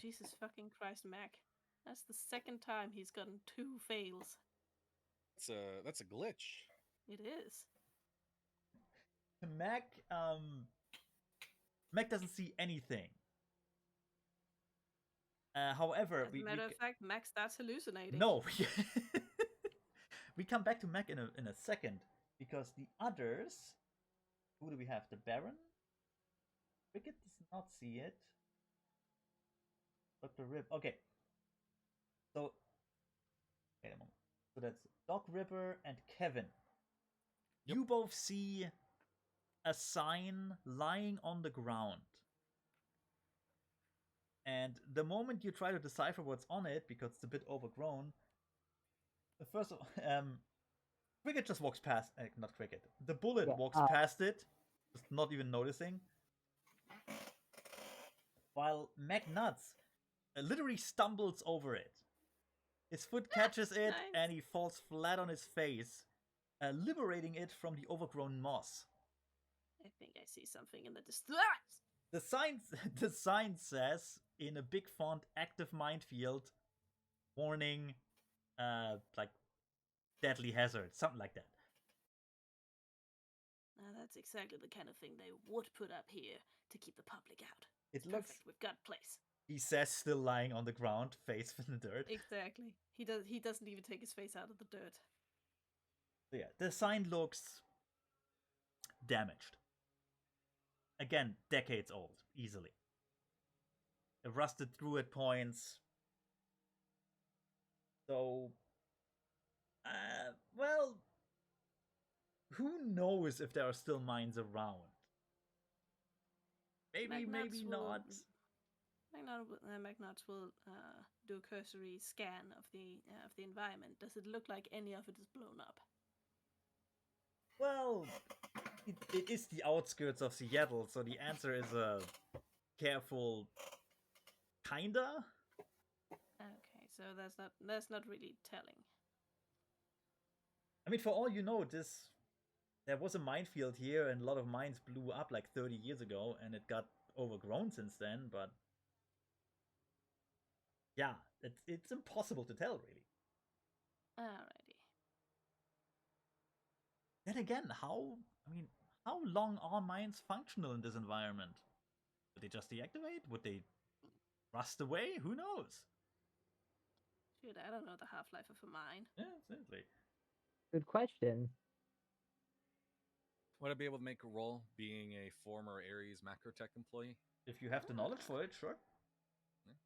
Jesus fucking Christ, Mac. That's the second time he's gotten 2 fails. That's a glitch. It is. Mac doesn't see anything. However, As a matter of fact, Mac starts hallucinating. No, we come back to Mac in a second because the others. Who do we have? The Baron. Cricket does not see it. Dr. Rib. Okay. So wait a moment. So that's Doc Ripper and Kevin. Yep. You both see a sign lying on the ground. And the moment you try to decipher what's on it, because it's a bit overgrown, first of all, Cricket just walks past. Not Cricket. The bullet walks past it, just not even noticing. While McNuts literally stumbles over it. His foot catches it, nice. And he falls flat on his face, liberating it from the overgrown moss. I think I see something in the distance. The sign says in a big font, "Active minefield, warning, like deadly hazard," something like that. That's exactly the kind of thing they would put up here to keep the public out. It looks looks. Perfect. We've got place. He says, still lying on the ground, face in the dirt. Exactly. He doesn't even take his face out of the dirt. So yeah, the sign looks damaged. Again, decades old, easily. Rusted through at points. So, well, who knows if there are still mines around? Maybe not. McNuts will do a cursory scan of the environment. Does it look like any of it is blown up? Well, it is the outskirts of Seattle, so the answer is a careful kinda. Okay, so that's not really telling. I mean, for all you know, there was a minefield here, and a lot of mines blew up like 30 years ago, and it got overgrown since then. But yeah, it's impossible to tell, really. Alrighty. Then again, how long are mines functional in this environment? Would they just deactivate? Would they rust away? Who knows? Dude, I don't know the half-life of a mine. Yeah, simply. Good question. Would I be able to make a roll being a former Ares Macrotech employee? If you have the knowledge for it, sure. Yeah.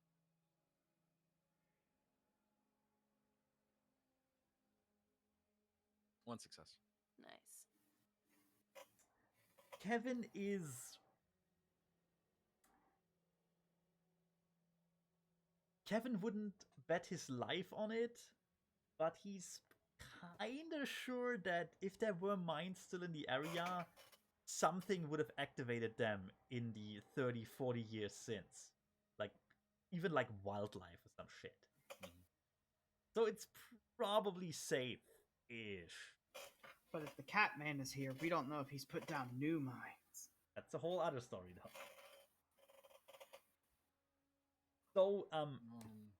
One success. Nice. Kevin wouldn't bet his life on it, but he's kinda sure that if there were mines still in the area, something would have activated them in the 30, 40 years since. Like, even like wildlife or some shit. Mm-hmm. So it's probably safe-ish. But if the Catman is here, we don't know if he's put down new mines. That's a whole other story, though. So,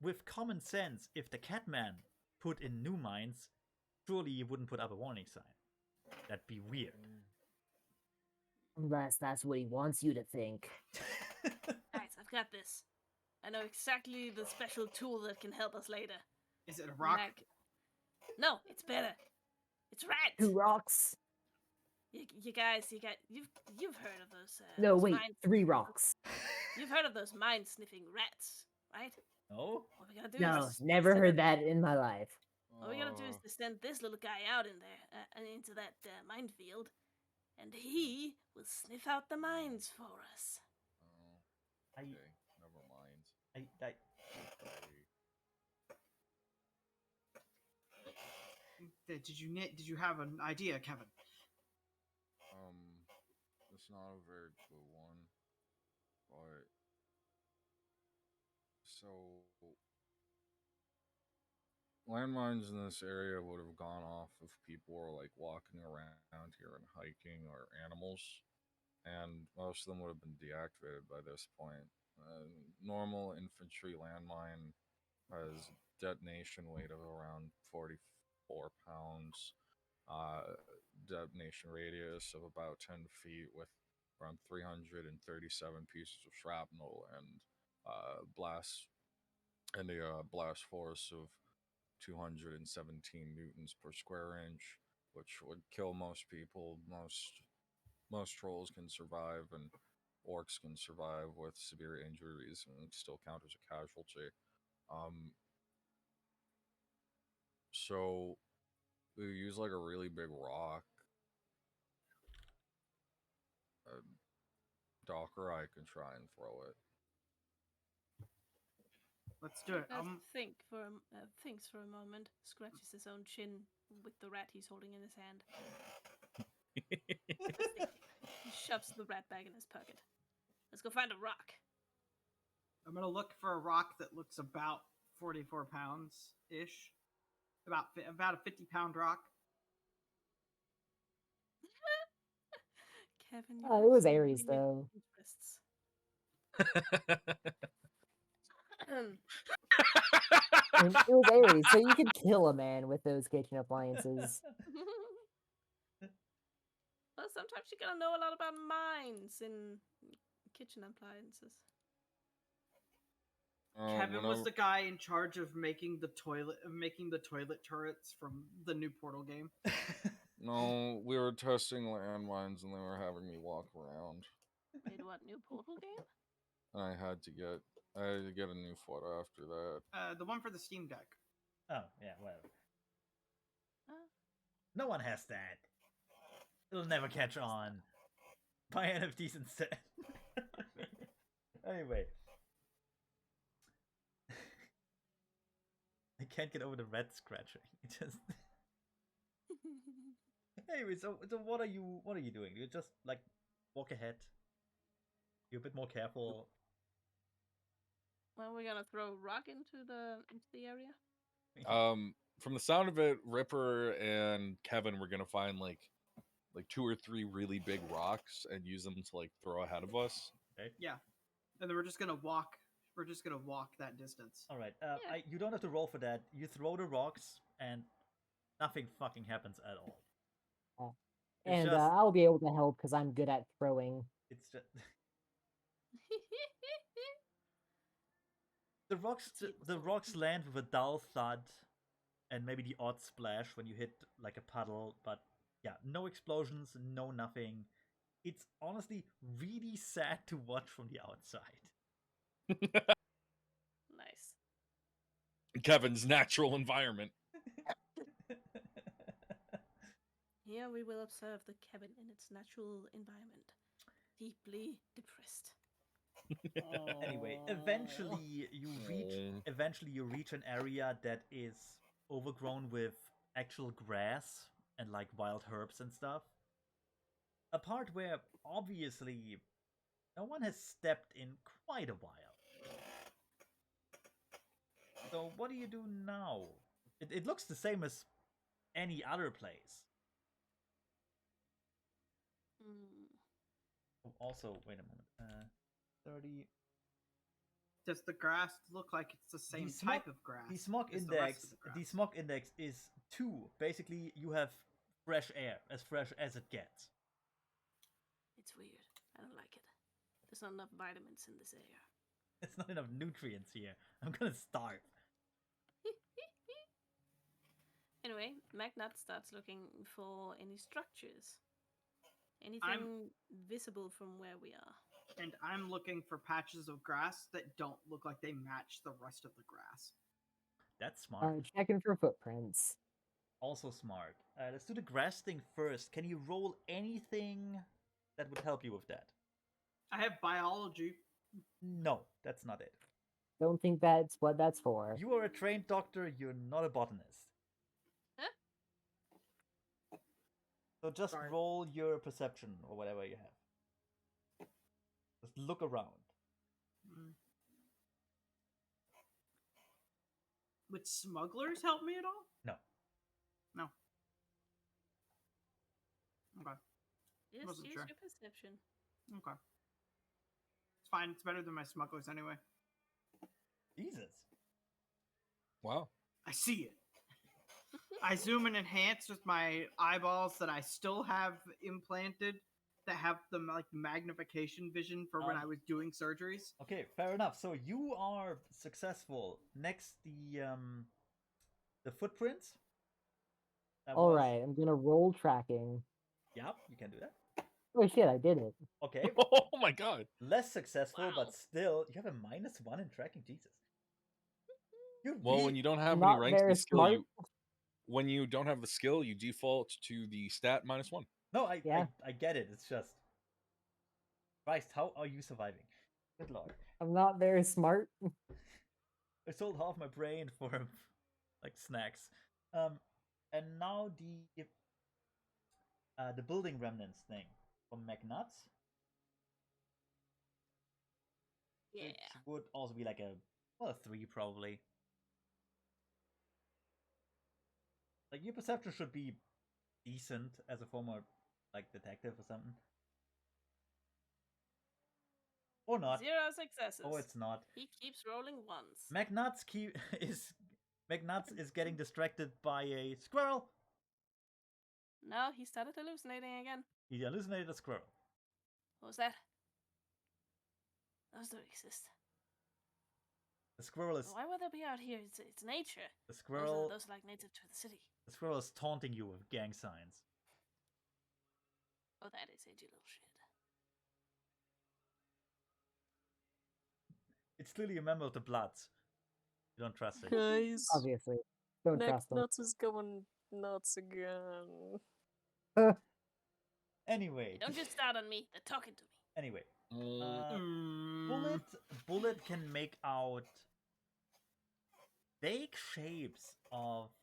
with common sense, if the Catman put in new mines, surely he wouldn't put up a warning sign. That'd be weird. Unless that's what he wants you to think. Guys, I've got this. I know exactly the special tool that can help us later. Is it a rock? No, it's better. It's rats. 2 rocks. You guys, you've heard of those? No, those wait, 3 rocks. You've heard of those mind-sniffing rats, right? No. What we gotta do No, is never heard that in my life. What we gotta do is to send this little guy out in there, into that minefield, and he will sniff out the mines for us. Oh, okay, never mind. Did you have an idea, Kevin? It's not a very good one, but so landmines in this area would have gone off if people were like walking around here and hiking or animals, and most of them would have been deactivated by this point. Normal infantry landmine has detonation weight of around 44 pounds, detonation radius of about 10 feet with around 337 pieces of shrapnel and blast and a blast force of 217 newtons per square inch, which would kill most people. Most trolls can survive, and orcs can survive with severe injuries and still count as a casualty. So we use like a really big rock. Doc or I can try and throw it. Let's do it. Thinks for a moment, scratches his own chin with the rat he's holding in his hand. He shoves the rat bag in his pocket. Let's go find a rock. I'm gonna look for a rock that looks about 44 pounds ish, about a 50-pound rock. Kevin, Oh, it was Ares though. It was Ares, so you could kill a man with those kitchen appliances. Well, sometimes you gotta know a lot about mines and kitchen appliances. Kevin was the guy in charge of making the toilet turrets from the new Portal game. No, we were testing landmines and they were having me walk around. Wait, what, new Portal game? And I had to get a new foot after that. The one for the Steam Deck. Oh, yeah, whatever. No one has that. It'll never catch on. Buy NFTs instead. Anyway. I can't get over the rat scratching. It just. Anyway, so what are you doing? You just like walk ahead. You're a bit more careful. Well, we're gonna throw a rock into the area. From the sound of it, Ripper and Kevin were gonna find like 2 or 3 really big rocks and use them to like throw ahead of us. Okay. Yeah, and then we're just gonna walk. We're just gonna walk that distance. All right. You don't have to roll for that. You throw the rocks and nothing fucking happens at all. And I'll be able to help because I'm good at throwing. It's just the rocks land with a dull thud, and maybe the odd splash when you hit like a puddle. But yeah, no explosions, no nothing. It's honestly really sad to watch from the outside. Nice. Kevin's natural environment. Here we will observe the cabin in its natural environment, deeply depressed. Anyway, eventually you reach an area that is overgrown with actual grass and like wild herbs and stuff. A part where obviously no one has stepped in quite a while. So what do you do now? It looks the same as any other place. Oh, also, wait a moment. 30. Does the grass look like it's the same type of grass? The smog index is 2. Basically, you have fresh air, as fresh as it gets. It's weird. I don't like it. There's not enough vitamins in this air. There's not enough nutrients here. I'm gonna starve. Anyway, Magnat starts looking for any structures. Anything visible from where we are. And I'm looking for patches of grass that don't look like they match the rest of the grass. That's smart. Checking for footprints. Also smart. Let's do the grass thing first. Can you roll anything that would help you with that? I have biology. No, that's not it. Don't think that's what that's for. You are a trained doctor, you're not a botanist. Huh? So just roll your perception or whatever you have. Just look around. Would smugglers help me at all? No. No. Okay. Yes, use your perception. Okay. It's fine. It's better than my smugglers anyway. Jesus. Wow. I see it. I zoom and enhance with my eyeballs that I still have implanted that have the like magnification vision for when I was doing surgeries. Okay, fair enough. So you are successful. Next, the footprints. All right, I'm gonna roll tracking. Yeah, you can do that. Oh shit, I did it. Okay. Oh my god. Less successful, Wow. but still, you have a -1 in tracking. Jesus. Well, when you don't have any Not ranks in very the skill, smart. when you don't have the skill, you default to the stat -1. No, Yeah. I get it. It's just, Christ, how are you surviving? Good lord. I'm not very smart. I sold half my brain for like snacks. And now the building remnants thing from McNuts. Yeah. Which would also be like a 3 probably. Like your perception should be decent as a former like detective or something. Or not. 0 successes. Oh, it's not. He keeps rolling ones. McNuts is getting distracted by a squirrel. No, he started hallucinating again. He hallucinated a squirrel. What was that? Those don't exist. The squirrel is. Why would they be out here? It's nature. The squirrel. Those are like native to the city. The squirrel is taunting you with gang signs. Oh, that is edgy little shit. It's clearly a member of the Bloods. You don't trust it. Guys, Obviously, don't trust them. Nuts is going nuts again. Anyway. Don't just start on me. They're talking to me. Anyway. Mm. Bullet can make out vague shapes of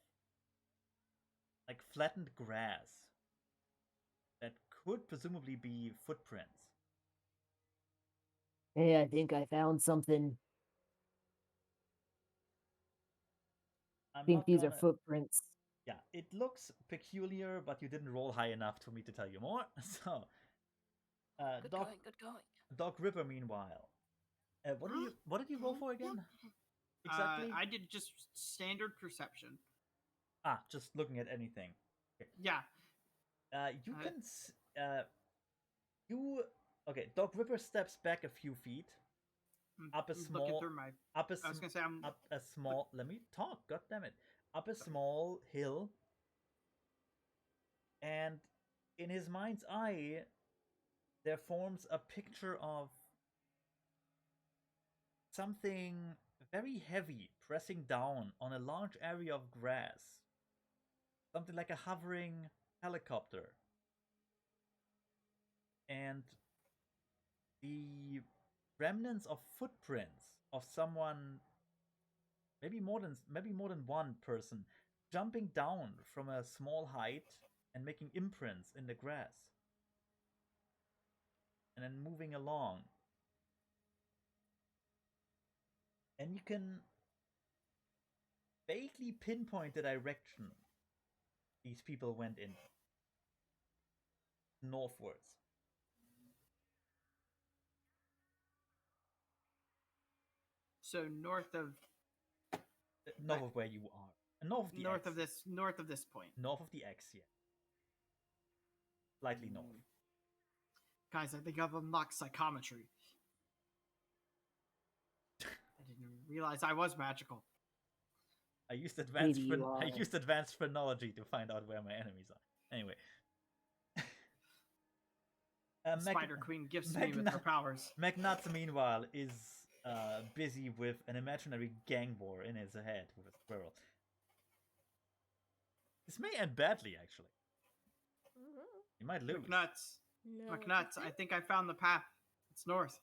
like flattened grass that could presumably be footprints. Hey, I think I found something. I think these are footprints. Yeah, it looks peculiar, but you didn't roll high enough for me to tell you more. So, Good going. Doc Ripper, meanwhile, what did you roll for again? Exactly. I did just standard perception. Just looking at anything. Okay. Yeah. You can. Okay. Doc Ripper steps back a few feet. Up a small. I was gonna say up a small. Let me talk. God damn it. Up a small hill. And in his mind's eye, there forms a picture of something very heavy pressing down on a large area of grass. Something like a hovering helicopter. And the remnants of footprints of someone, maybe more than one person, jumping down from a small height and making imprints in the grass. And then moving along. And you can vaguely pinpoint the direction these people went in. Northwards. So north of where you are. North of the X. North of this point. North of the X, yeah. Slightly north. Guys, I think I've unlocked psychometry. I didn't realize I was magical. I used advanced phrenology to find out where my enemies are. Anyway. Spider Queen gifts me with her powers. McNuts, meanwhile, is busy with an imaginary gang war in his head with a squirrel. This may end badly, actually. You might lose. McNuts, I think I found the path. It's north.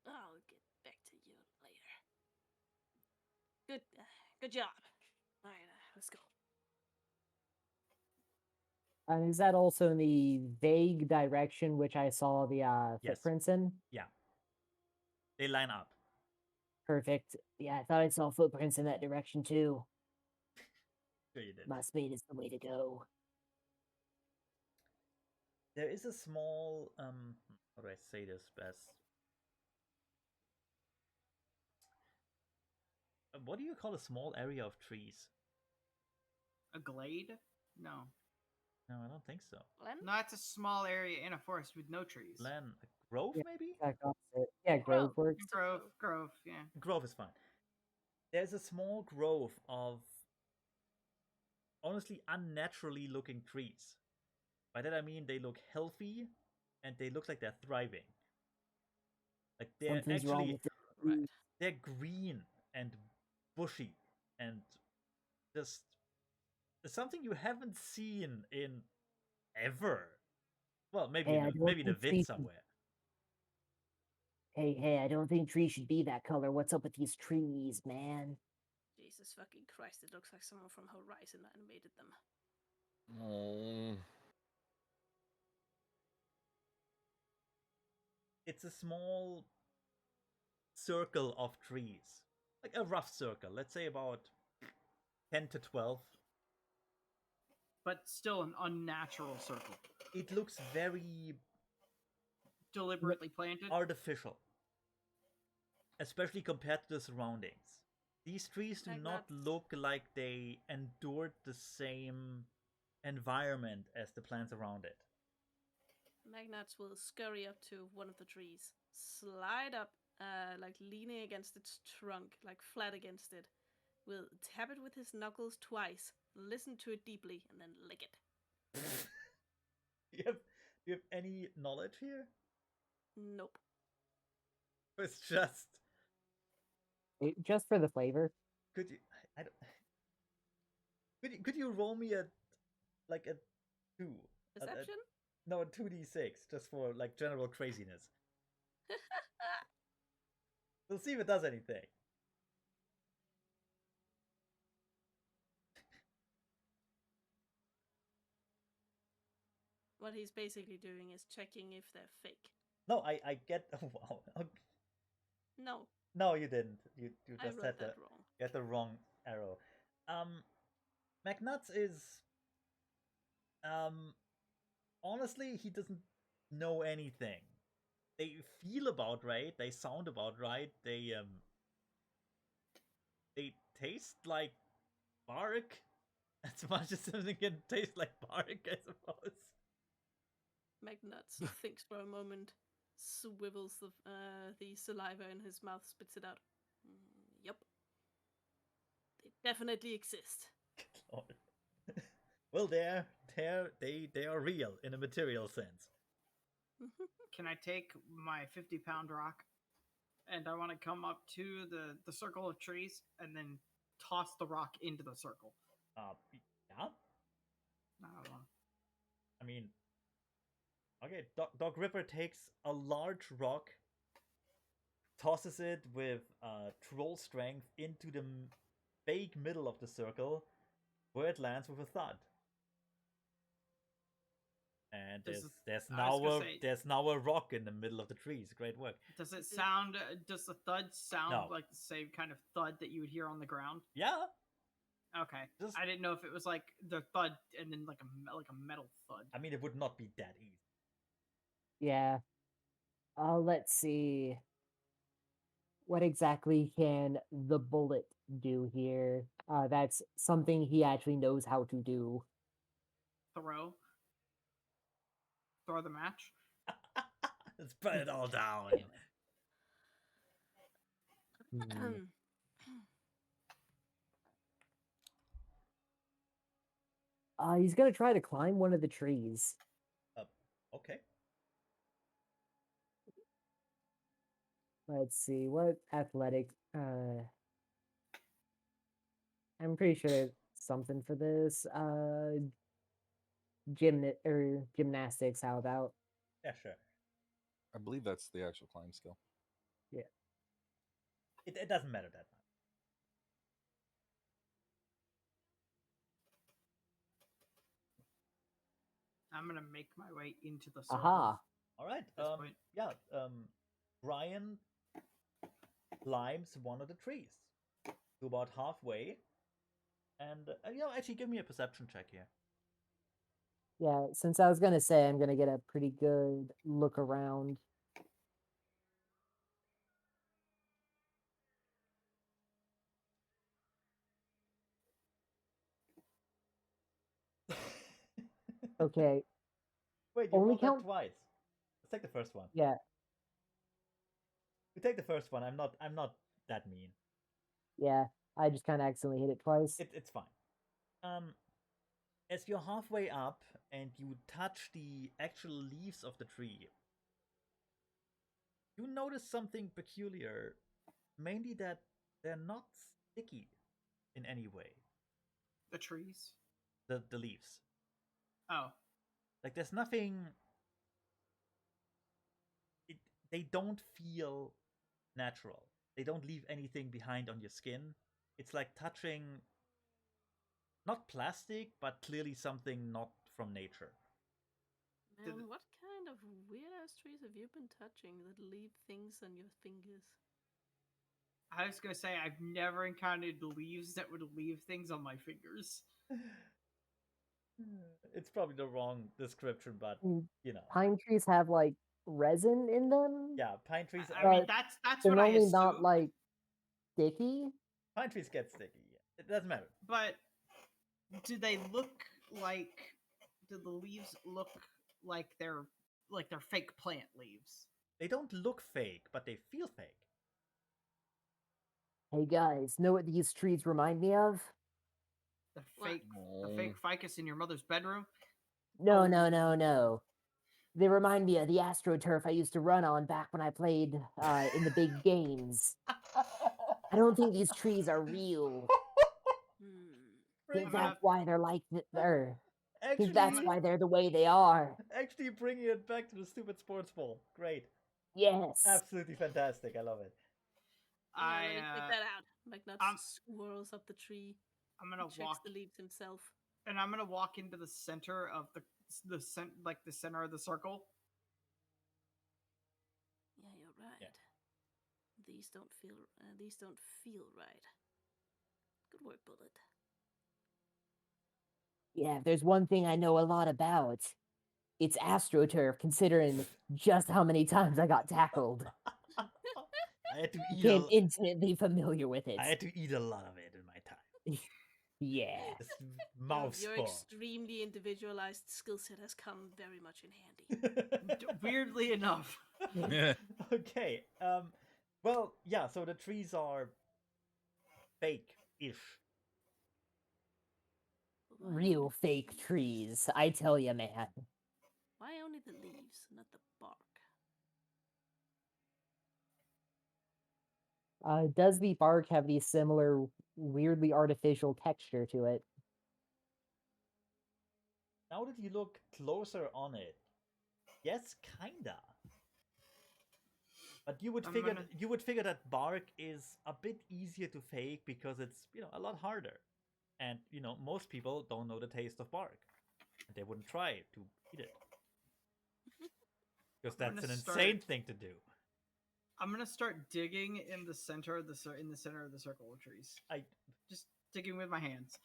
I'll get back to you later. Good job. All right, let's go. And is that also in the vague direction which I saw the footprints in? Yeah. They line up. Perfect. Yeah, I thought I saw footprints in that direction too. Sure you did. Must mean it's the way to go. There is a small how do I say this best? What do you call a small area of trees? A glade? No. No, I don't think so. Glenn? No, it's a small area in a forest with no trees. Glen, a grove Yeah. maybe? Exact opposite. Yeah, grove Grove. works. It's a Grove, yeah. Grove is fine. There's a small grove of honestly unnaturally looking trees. By that I mean they look healthy and they look like they're thriving. Like they're Something's wrong actually with it. Right. they're green and bushy and just something you haven't seen in ever. Well, maybe Hey, I don't maybe in a think vid trees. somewhere. Hey, I don't think trees should be that color. What's up with these trees, man? Jesus fucking Christ, it looks like someone from Horizon animated them. Oh. It's a small circle of trees, like a rough circle. Let's say about 10 to 12. But still an unnatural circle. It looks very Deliberately planted. artificial, especially compared to the surroundings. These trees do Like not that's- look like they endured the same environment as the plants around it. Magnats will scurry up to one of the trees, slide up, like leaning against its trunk, like flat against it. Will tap it with his knuckles twice, listen to it deeply, and then lick it. Do you have any knowledge here? Nope. It's just Just for the flavor. could you I don't could you roll me a like a 2? Perception? No, a 2d6 just for like general craziness. We'll see if it does anything. What he's basically doing is checking if they're fake. No, I get. Oh, wow. No, No, you didn't. You I just wrote had that wrong. get the wrong arrow. McNuts is honestly he doesn't know anything. They feel about right. They sound about right. They taste like bark as much as something can taste like bark, I suppose. Magnuts thinks for a moment, swivels the saliva in his mouth, spits it out. Yup. They definitely exist. Lord. Well, they are real in a material sense. Can I take my 50-pound rock and I want to come up to the circle of trees and then toss the rock into the circle? Yeah. I don't know. I mean, okay. Dog Ripper takes a large rock, tosses it with troll strength into the vague middle of the circle, where it lands with a thud. And there's now a rock in the middle of the trees. Great work. Does it sound? Does the thud sound No. like the same kind of thud that you would hear on the ground? Yeah. Okay. I didn't know if it was like the thud and then like a metal thud. I mean, it would not be that easy. Yeah. Let's see. What exactly can the bullet do here? That's something he actually knows how to do. Throw the match. Let's burn it all down. Hmm. He's gonna try to climb one of the trees. Okay. Let's see, what athletic I'm pretty sure there's something for this. Gymnastics, how about? Yeah, sure. I believe that's the actual climb skill. Yeah. It doesn't matter that much. I'm gonna make my way into the circle. Aha. All right. At this point. Yeah. Brian climbs one of the trees to about halfway, and actually give me a perception check here. Yeah, since I was gonna say I'm gonna get a pretty good look around. Okay. Wait, you Only rolled that count. twice. Let's take the first one. Yeah, We take the first one. I'm not that mean. yeah. I just kind of accidentally hit it twice. It's fine. As you're halfway up and you touch the actual leaves of the tree, you notice something peculiar. Mainly that they're not sticky in any way. The trees. The leaves. Oh. Like there's nothing. They don't feel natural. They don't leave anything behind on your skin. It's like touching not plastic, but clearly something not from nature. Man, what kind of weird ass trees have you been touching that leave things on your fingers? I was gonna say I've never encountered leaves that would leave things on my fingers. It's probably the wrong description, but you know. Pine trees have like resin in them. Yeah, pine trees. I mean, but that's they're what I normally assumed. not like sticky. Pine trees get sticky. Yeah. It doesn't matter. But do they look like? Do the leaves look like they're fake plant leaves? They don't look fake, but they feel fake. Hey guys, know what these trees remind me of? The What? fake ficus in your mother's bedroom? No, no, no, no. They remind me of the AstroTurf I used to run on back when I played in the big games. I don't think these trees are real. Think I'm that's gonna- why they're like think Actually, that's why they're the way they are. actually bringing it back to the stupid sports ball. Great. Yes. Absolutely fantastic. I love it. Yeah, let me check that out. McNutt swirls up the tree. I'm gonna checks walk the leaves himself. and I'm gonna walk into the center of the center of the circle. Yeah, you're right. Yeah. These don't feel right. Good work, Bullet. Yeah, if there's one thing I know a lot about, it's AstroTurf, considering just how many times I got tackled. I had to eat. Became intimately familiar with it. I had to eat a lot of it in my time. Yeah. This mouse Your ball. extremely individualized skill set has come very much in handy. Weirdly enough. Okay. Well, yeah. So the trees are fake-ish. Real fake trees, I tell you, man. Why only the leaves, not the bark? Does the bark have the similar weirdly artificial texture to it? Now that you look closer on it, yes, kinda. But you would figure that bark is a bit easier to fake because it's a lot harder, and most people don't know the taste of bark, and they wouldn't try to eat it because that's an insane thing to do. I'm gonna start digging in the center of the circle of trees. Just digging with my hands.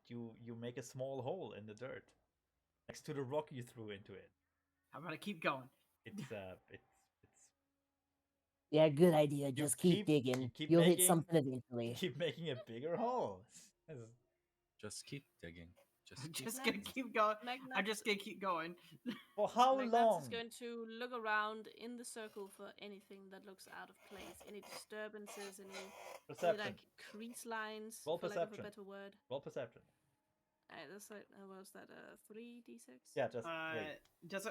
You make a small hole in the dirt next to the rock you threw into it. I'm gonna keep going. It's Yeah, good idea. Just keep digging. You'll hit something eventually. Keep making a bigger hole. Just keep digging. I'm just gonna keep going. I'm just gonna keep going. For how long? Is going to look around in the circle for anything that looks out of place, any disturbances, any like crease lines, Roll for perception. lack of a better word. Roll perception. That's like, was that a 3d6? Yeah, just does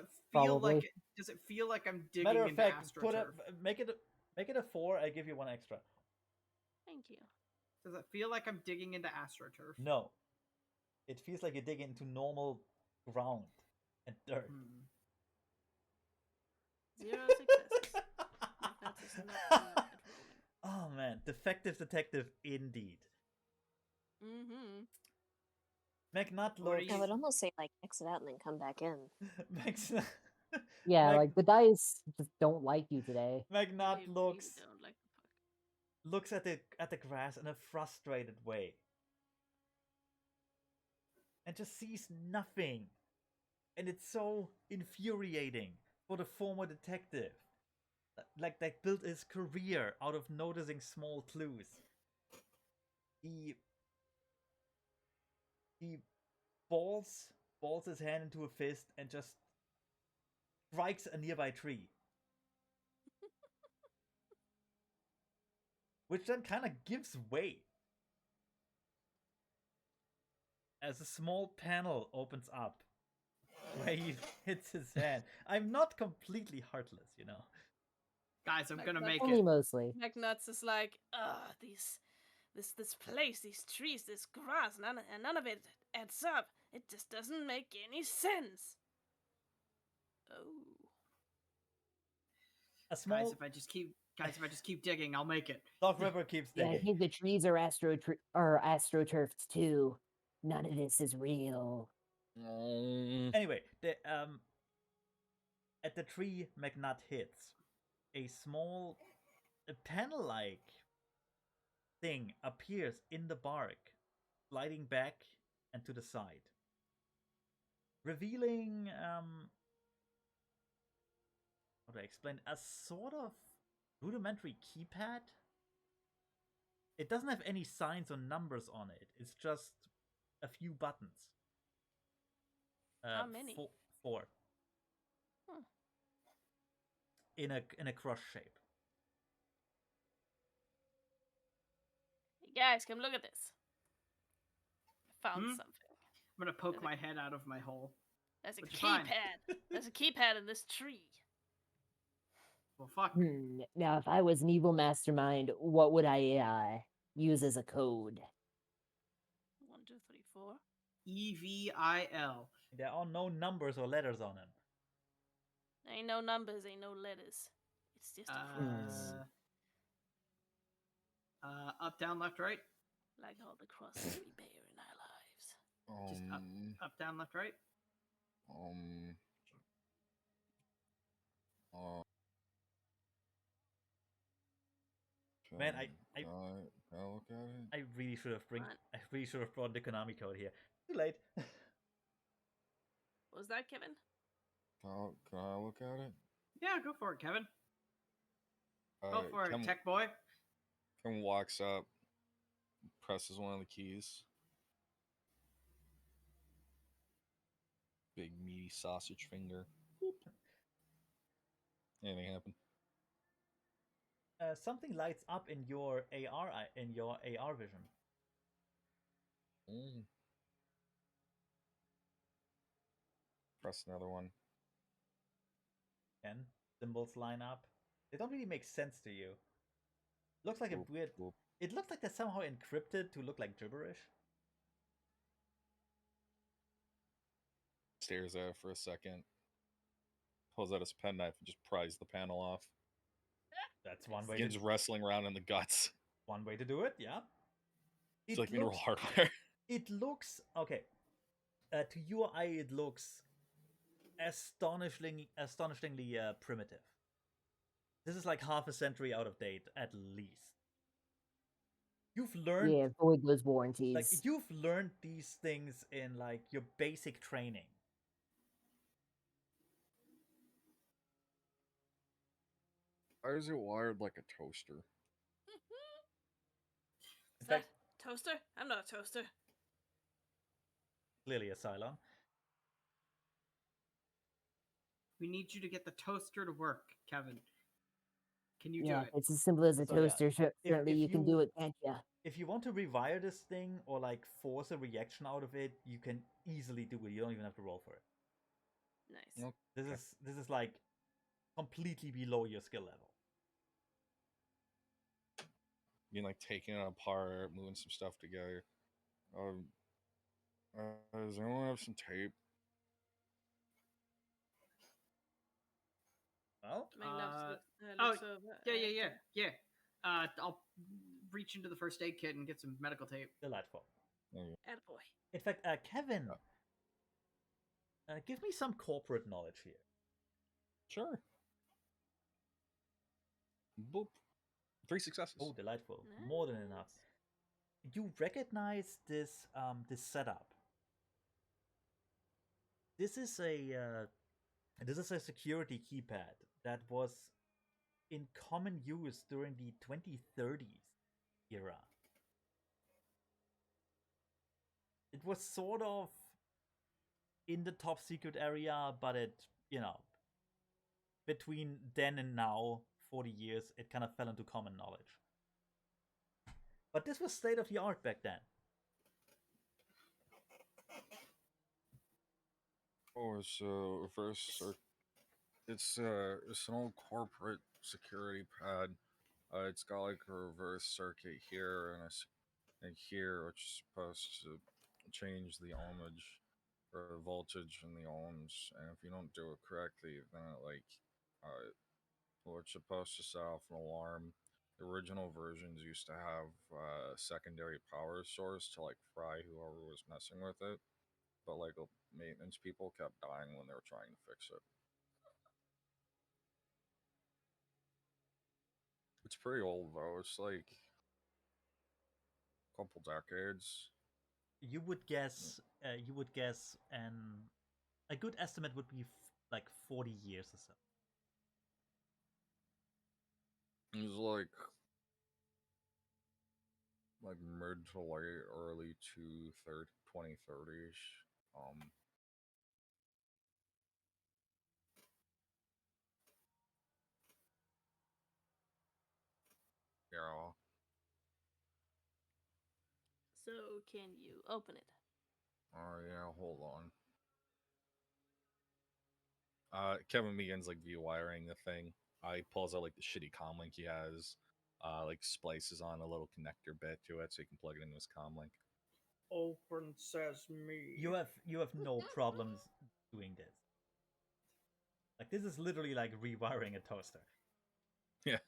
it feel like I'm digging Matter of into fact, AstroTurf? make it a 4. I give you 1 extra. Thank you. Does it feel like I'm digging into AstroTurf? No. It feels like you're digging into normal ground and dirt. 0 successes. That's just not good at rolling. Oh man, defective detective indeed. Mm-hmm. McNutt looks. I would almost say like exit out and then come back in. Yeah, like the dice just don't like you today. McNutt looks. Really don't like the puck. Looks at the grass in a frustrated way. and just sees nothing. And it's so infuriating for the former detective. Like, that built his career out of noticing small clues. He balls his hand into a fist and just strikes a nearby tree. Which then kind of gives way as a small panel opens up where he hits his hand. I'm not completely heartless, you know. Guys, I'm Like gonna that- make Only it. mostly. McNuts is like, this place, these trees, this grass, none of it adds up. It just doesn't make any sense. Oh. A small Guys, if I just keep digging, I'll make it. Dog River keeps Yeah, I digging. think the trees are astroturfed too. None of this is real. Anyway, at the tree McNutt hits, a small panel-like thing appears in the bark, sliding back and to the side, revealing how do I explain? A sort of rudimentary keypad. It doesn't have any signs or numbers on it. It's just a few buttons. How many? Four. Huh. In a cross shape. Hey guys, come look at this. I found Hmm? something. I'm gonna poke my head out of my hole. There's a What'd you find? keypad. There's a keypad in this tree. Well, fuck. Now, if I was an evil mastermind, what would I use as a code? 1, 2, 3, 4. EVIL. There are no numbers or letters on them. Ain't no numbers, ain't no letters. It's just a phrase. Up, down, left, right. Like all the crosses we bear in our lives. Just up, down, left, right. Man, Can I look at it? I really should have brought the Konami code here. Too late. What was that, Kevin? Can I look at it? Yeah, go for it, Kevin. Go for it, Ken, tech boy. Ken walks up, presses one of the keys. Big meaty sausage finger. Boop. Anything happen? Something lights up in your AR vision. Press another one. Again, symbols line up. They don't really make sense to you. Looks like Boop, a weird. boop. It looks like they're somehow encrypted to look like gibberish. Stares at it for a second. Pulls out his penknife and just pries the panel off. That's one way. Begins wrestling around in the guts. One way to do it. Yeah. It's like mineral hardware. It looks okay. To your eye, it looks astonishingly primitive. This is like half a century out of date, at least. You've learned, Yeah, void those warranties. like you've learned these things in like your basic training. Why is it wired like a toaster? Is that toaster? I'm not a toaster. Clearly a Cylon. We need you to get the toaster to work, Kevin. Can you do Yeah, it? it's as simple as a So, yeah, toaster. Certainly, if you can do it, can't you? If you want to rewire this thing or like force a reaction out of it, you can easily do it. You don't even have to roll for it. Nice. Okay. This is like completely below your skill level. You like taking it apart, moving some stuff together. Does anyone have some tape? Well, Looks over yeah. I'll reach into the first aid kit and get some medical tape. delightful. Attaboy. In fact, Kevin, give me some corporate knowledge here. Sure. Boop. 3 successes. Oh, delightful! More than enough. You recognize this setup. This is a security keypad that was in common use during the 2030s era. It was sort of in the top secret area, but between then and now, 40 years, it kind of fell into common knowledge. But this was state of the art back then. Oh, so reverse. It's an old corporate security pad. It's got like a reverse circuit here and here, which is supposed to change the ohmage or voltage in the ohms. And if you don't do it correctly, then uh, it's supposed to set off an alarm. The original versions used to have a secondary power source to like fry whoever was messing with it, but like maintenance people kept dying when they were trying to fix it. It's pretty old though. It's like a couple decades. You would guess. And a good estimate would be like 40 years or so. It was like mid to late early 2030s. Yeah. So, can you open it? Oh yeah, hold on. Kevin begins like wiring the thing. He pulls out like the shitty comm link he has. Like splices on a little connector bit to it so he can plug it into his comm link. Open sesame. You have no problems doing this. Like this is literally like rewiring a toaster. Yeah.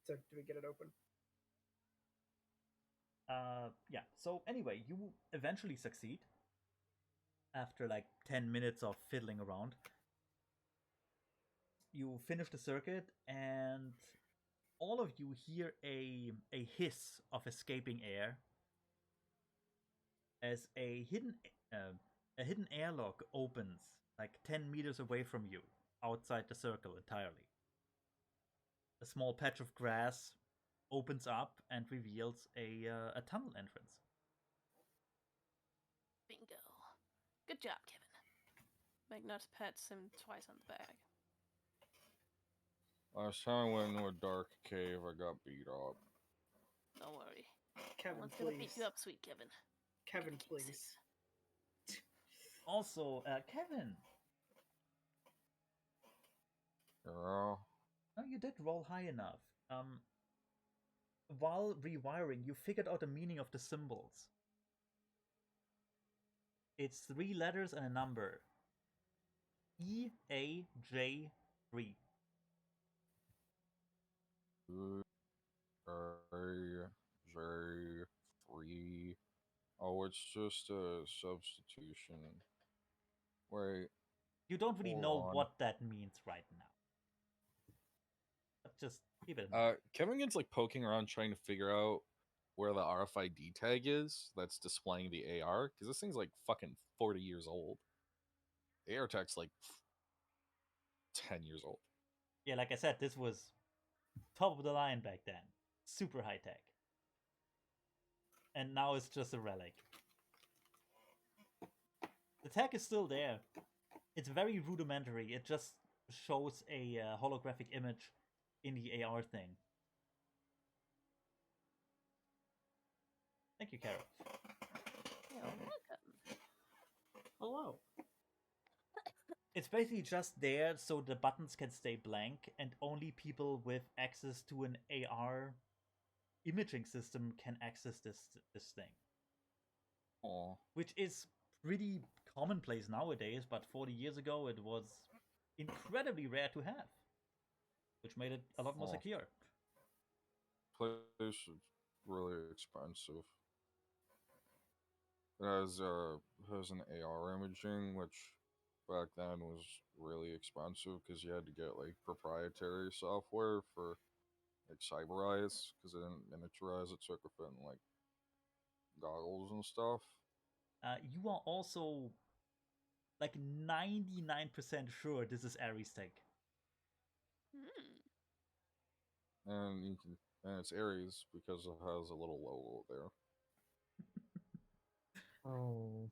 So do we get it open? Yeah. So anyway, you eventually succeed after like 10 minutes of fiddling around. You finish the circuit, and all of you hear a hiss of escaping air as a hidden airlock opens like 10 meters away from you, outside the circle entirely. A small patch of grass opens up and reveals a tunnel entrance. Bingo. Good job, Kevin. McNutt pats him twice on the back. Last time I went into a dark cave, I got beat up. Don't worry. Kevin, No one's please. gonna beat you up, sweet Kevin. Kevin, please. Also, Kevin. Yeah. No, you did roll high enough. While rewiring, you figured out the meaning of the symbols. It's 3 letters and a number. EAJ3. J3. Oh, it's just a substitution. Wait. You don't really Hold know on. what that means right now. But just keep it in mind. Kevin gets like poking around trying to figure out where the RFID tag is that's displaying the AR, because this thing's like fucking 40 years old. The AR tag's like 10 years old. Yeah, like I said, this was top of the line back then. Super high tech. And now it's just a relic. The tag is still there. It's very rudimentary. It just shows a holographic image in the AR thing. Thank you, Carol. You're welcome. Hello. It's basically just there so the buttons can stay blank, and only people with access to an AR imaging system can access this thing. Aw. Which is pretty commonplace nowadays, but 40 years ago it was incredibly rare to have, which made it a lot more secure. Place is really expensive. It has an AR imaging, which back then was really expensive because you had to get like proprietary software for like cyber eyes because it didn't miniaturize it so it could fit in like goggles and stuff. you are also like 99% sure this is Ares tech. And and it's Ares because it has a little logo there. Oh.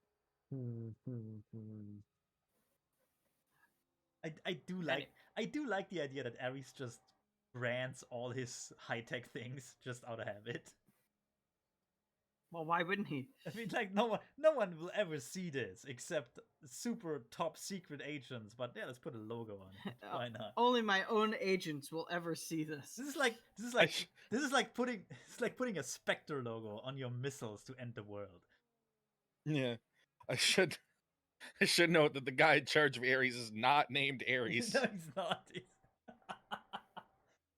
I do like the idea that Ares just brands all his high tech things just out of habit. Well, why wouldn't he? I mean, like no one will ever see this except super top secret agents. But yeah, let's put a logo on it. Why not? Only my own agents will ever see this. This is like putting a Spectre logo on your missiles to end the world. Yeah, I should note that the guy in charge of Ares is not named Ares. No, he's not.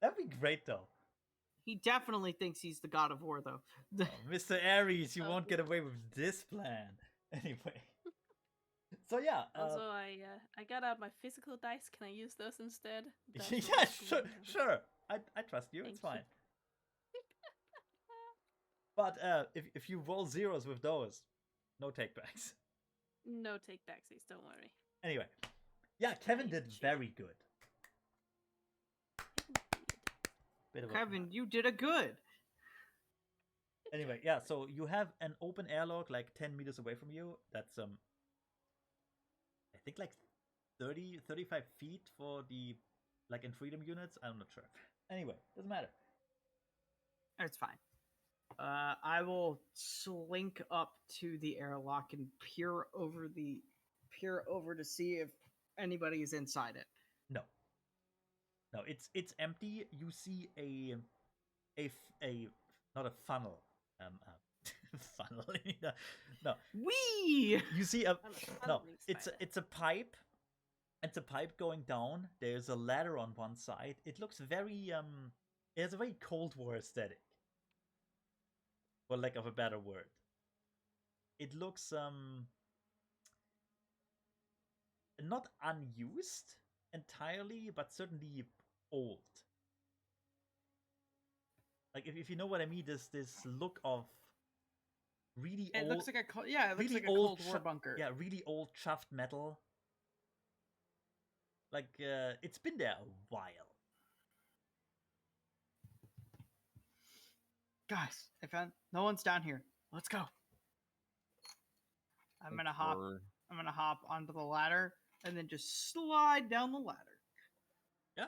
That'd be great though. He definitely thinks he's the god of war, though. Oh, Mr. Ares, you won't get away with this plan. Anyway. So yeah. Also, I got out my physical dice. Can I use those instead? Yeah, sure. I trust you. It's fine. But if you roll zeros with those, no takebacks. No takebacksies, don't worry. Anyway, yeah, Kevin did very good. Kevin, you did a good. Anyway, yeah, so you have an open airlock like 10 meters away from you. That's I think like 35 feet for the like in freedom units. I'm not sure. Anyway, doesn't matter. It's fine. I will slink up to the airlock and peer over to see if anybody is inside it. No, it's empty. You see a not a funnel. Funnel. No. Wee. You see it's a pipe. It's a pipe going down. There's a ladder on one side. It looks very it has a very Cold War aesthetic. For lack of a better word. It looks not unused entirely, but certainly old. Like if you know what I mean, this look of really it old. Looks like a it looks really like a Cold War bunker. Yeah, really old chuffed metal. Like it's been there a while. Guys, I found no one's down here. Let's go. I'm gonna hop onto the ladder and then just slide down the ladder.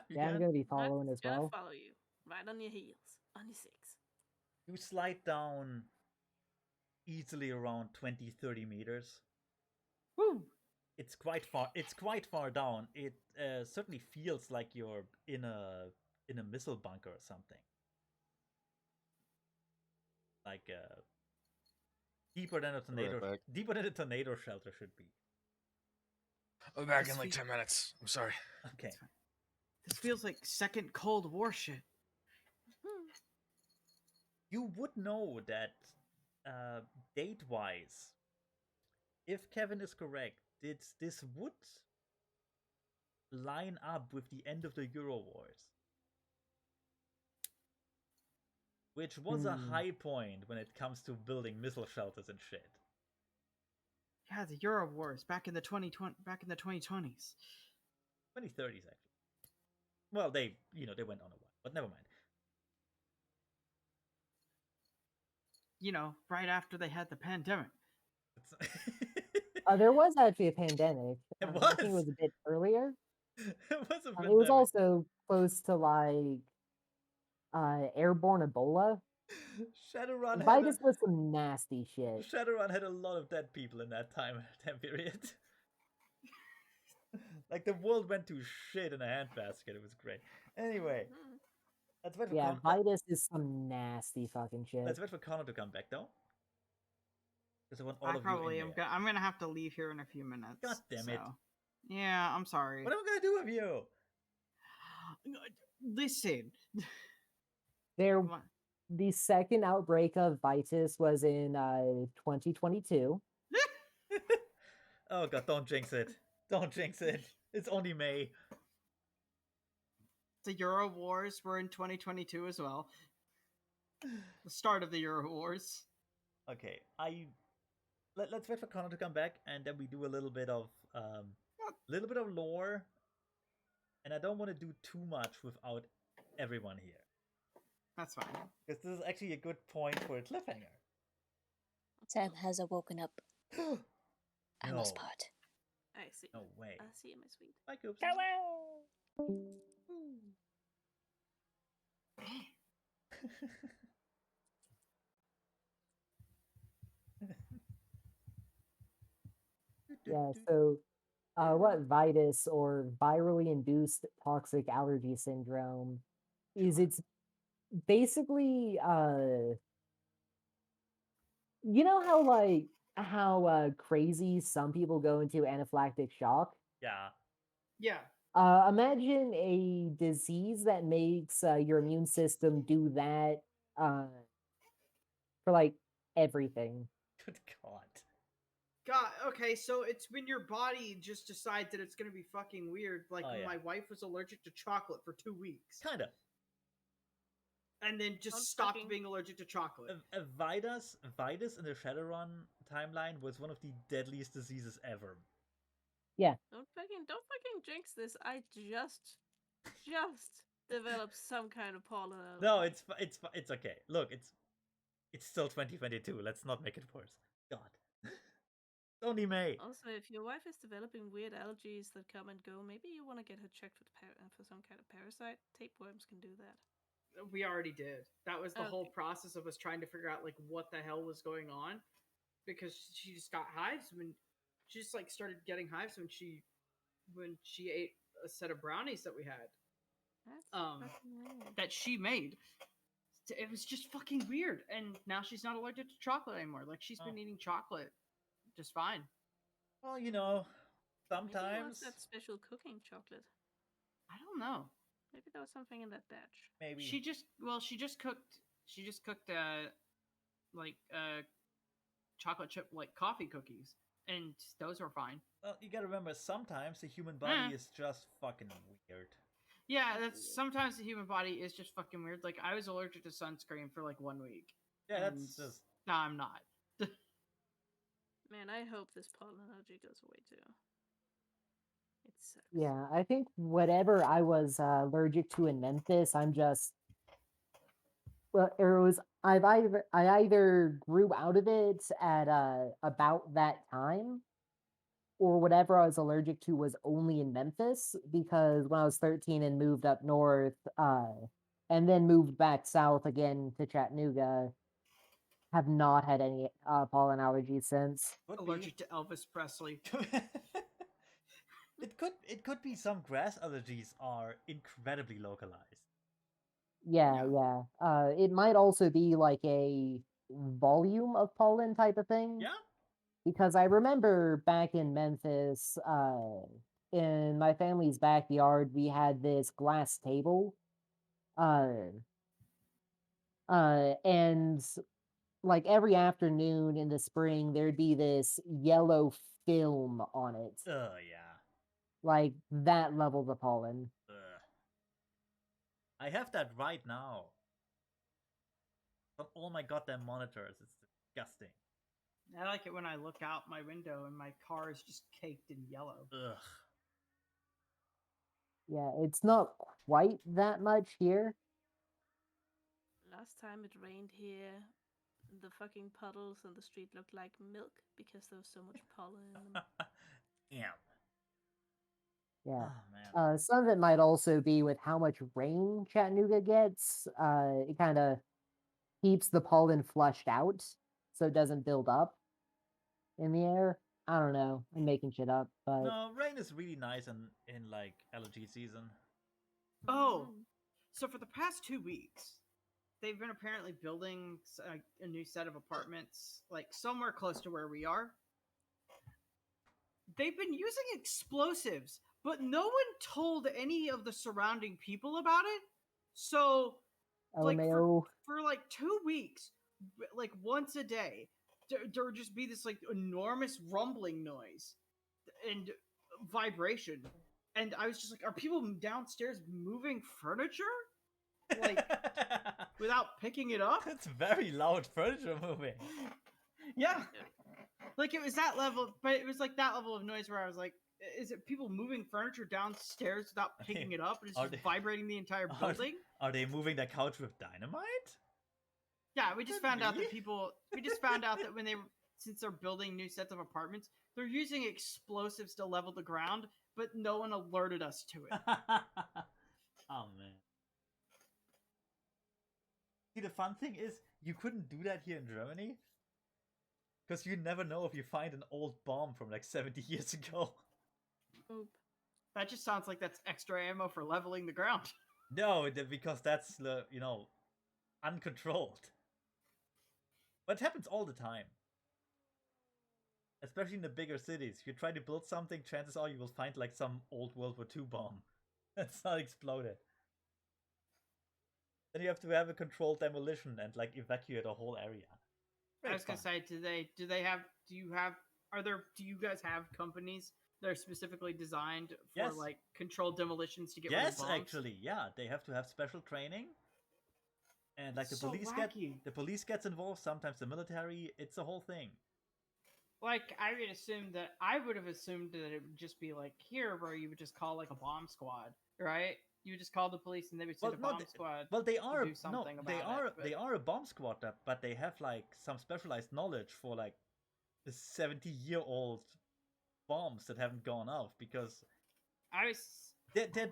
Yeah, I'm gonna be following as well. Follow you right on your heels, on your six. You slide down easily around 20-30 meters. Woo! It's quite far down. It certainly feels like you're in a missile bunker or something. Like deeper than a tornado shelter should be. I'll be back in like 10 minutes. I'm sorry. Okay. This feels like second Cold War shit. You would know that date-wise, if Kevin is correct, this would line up with the end of the Euro Wars. Which was a high point when it comes to building missile shelters and shit. Yeah, the Euro Wars back in the 2020s. 2030s actually. Well, they went on a while, but never mind. Right after they had the pandemic. There was actually a pandemic. It I think it was a bit earlier. It was a It was also close to like airborne Ebola. Shadowrun Vitus was some nasty shit. Shadowrun had a lot of dead people in that time period. Like the world went to shit in a handbasket. It was great. Anyway, let's wait for Vitus is some nasty fucking shit. Let's wait for Connor to come back though. Because I want all I of probably you am. I'm gonna have to leave here in a few minutes. God damn it! Yeah, I'm sorry. What am I gonna do with you? Listen. The second outbreak of Vitus was in 2022. Oh god, don't jinx it. Don't jinx it. It's only May. The Euro Wars were in 2022 as well. The start of the Euro Wars. Okay, let's wait for Connor to come back, and then we do a little bit of lore. And I don't want to do too much without everyone here. That's fine. Because this is actually a good point for a cliffhanger. Sam has awoken up. I must No. part. I see. No way. I see, my sweet. Bye, Coops. Yeah, so what vitis or virally induced toxic allergy syndrome is, it's basically you know how crazy some people go into anaphylactic shock? Yeah. Yeah. Imagine a disease that makes your immune system do that for like everything. Good God. God, okay, so it's when your body just decides that it's gonna be fucking weird. Like Oh, when yeah. my wife was allergic to chocolate for 2 weeks. Kinda. And then just Don't stopped fucking- being allergic to chocolate. A Vitus in the Shadowrun timeline was one of the deadliest diseases ever. Don't fucking jinx this. I just developed some kind of pollen allergy. No, it's okay. Look, it's still 2022. Let's not make it worse. God. It's only May. Also, if your wife is developing weird allergies that come and go, maybe you want to get her checked for some kind of parasite. Tapeworms can do that. We already did. That was the whole Okay. process of us trying to figure out like what the hell was going on, because she just got hives when she just like started getting hives when she ate a set of brownies that we had That's Um, fucking weird. that she made. It was just fucking weird, and now she's not allergic to chocolate anymore. Like she's been eating chocolate just fine. Well, Maybe he wants sometimes that special cooking chocolate. I don't know. Maybe there was something in that batch. maybe She just cooked like chocolate chip like coffee cookies, and those were fine. Well, you gotta remember, sometimes the human body is just fucking weird. Yeah, that's sometimes the human body is just fucking weird. Like I was allergic to sunscreen for like 1 week. Yeah, and that's just no, I'm not. Man, I hope this pollen allergy goes away too. It sucks. Yeah, I think whatever I was allergic to in Memphis, I'm just well, it was I either grew out of it at about that time, or whatever I was allergic to was only in Memphis, because when I was 13 and moved up north, and then moved back south again to Chattanooga, have not had any pollen allergies since. Allergic to Elvis Presley. It could be some grass allergies are incredibly localized. Yeah, yeah. It might also be like a volume of pollen type of thing. Yeah? Because I remember back in Memphis, in my family's backyard, we had this glass table. And like every afternoon in the spring, there'd be this yellow film on it. Yeah. Like that level of pollen. Ugh. I have that right now. On all my goddamn monitors. It's disgusting. I like it when I look out my window and my car is just caked in yellow. Ugh. Yeah, it's not quite that much here. Last time it rained here, the fucking puddles on the street looked like milk because there was so much pollen in them. Damn. Yeah. Oh, man. Some of it might also be with how much rain Chattanooga gets. It kind of keeps the pollen flushed out so it doesn't build up in the air. I don't know. I'm making shit up, but No, rain is really nice in like allergy season. Oh, so for the past 2 weeks, they've been apparently building a new set of apartments, like somewhere close to where we are. They've been using explosives, but no one told any of the surrounding people about it. So, like LMAO. for like 2 weeks, like once a day, there would just be this like enormous rumbling noise and vibration. And I was just like, are people downstairs moving furniture? Like, without picking it up? It's very loud furniture moving. Yeah. Like it was that level, but it was like that level of noise where I was like, is it people moving furniture downstairs without picking it up and it's just vibrating the entire building? Are they moving the couch with dynamite? Yeah, we just found out that people. We just found out that when they, since they're building new sets of apartments, they're using explosives to level the ground, but no one alerted us to it. Oh man. See, the fun thing is you couldn't do that here in Germany because you never know if you find an old bomb from like 70 years ago. Oop. That just sounds like that's extra ammo for leveling the ground. No, because that's uncontrolled. But it happens all the time. Especially in the bigger cities. If you try to build something, chances are you will find like some old World War II bomb that's not exploded. Then you have to have a controlled demolition and like evacuate a whole area. I was gonna say, do you guys have companies that are specifically designed for like controlled demolitions to get rid of bombs? Yes, actually, yeah. They have to have special training. And like the police gets involved, sometimes the military, it's a whole thing. Like I would have assumed that it would just be like here where you would just call like a bomb squad, right? You would just call the police and they would send a bomb squad. Well, they are do something about it, they are a bomb squad, but they have like some specialized knowledge for like the 70-year-old bombs that haven't gone off because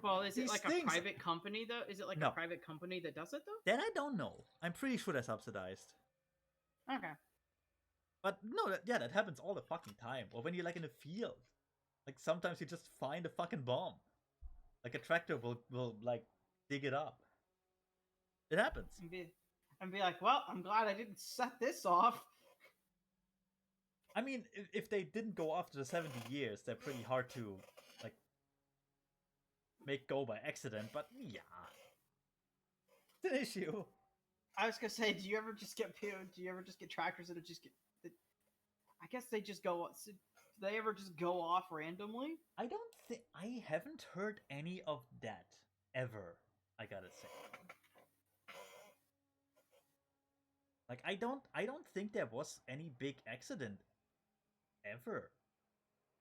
well, is it like a private company though? Is it like a private company that does it though? Then I don't know. I'm pretty sure they're subsidized. Okay. But no, that happens all the fucking time. Or when you're like in a field, like sometimes you just find a fucking bomb. Like a tractor will like dig it up. It happens. And be like, well, I'm glad I didn't set this off. I mean, if they didn't go after the 70 years, they're pretty hard to like make go by accident. But yeah, it's an issue. I was gonna say, do you ever just get tractors that just get? I guess they just go. Do they ever just go off randomly? I haven't heard any of that ever. I gotta say. Like I don't think there was any big accident ever.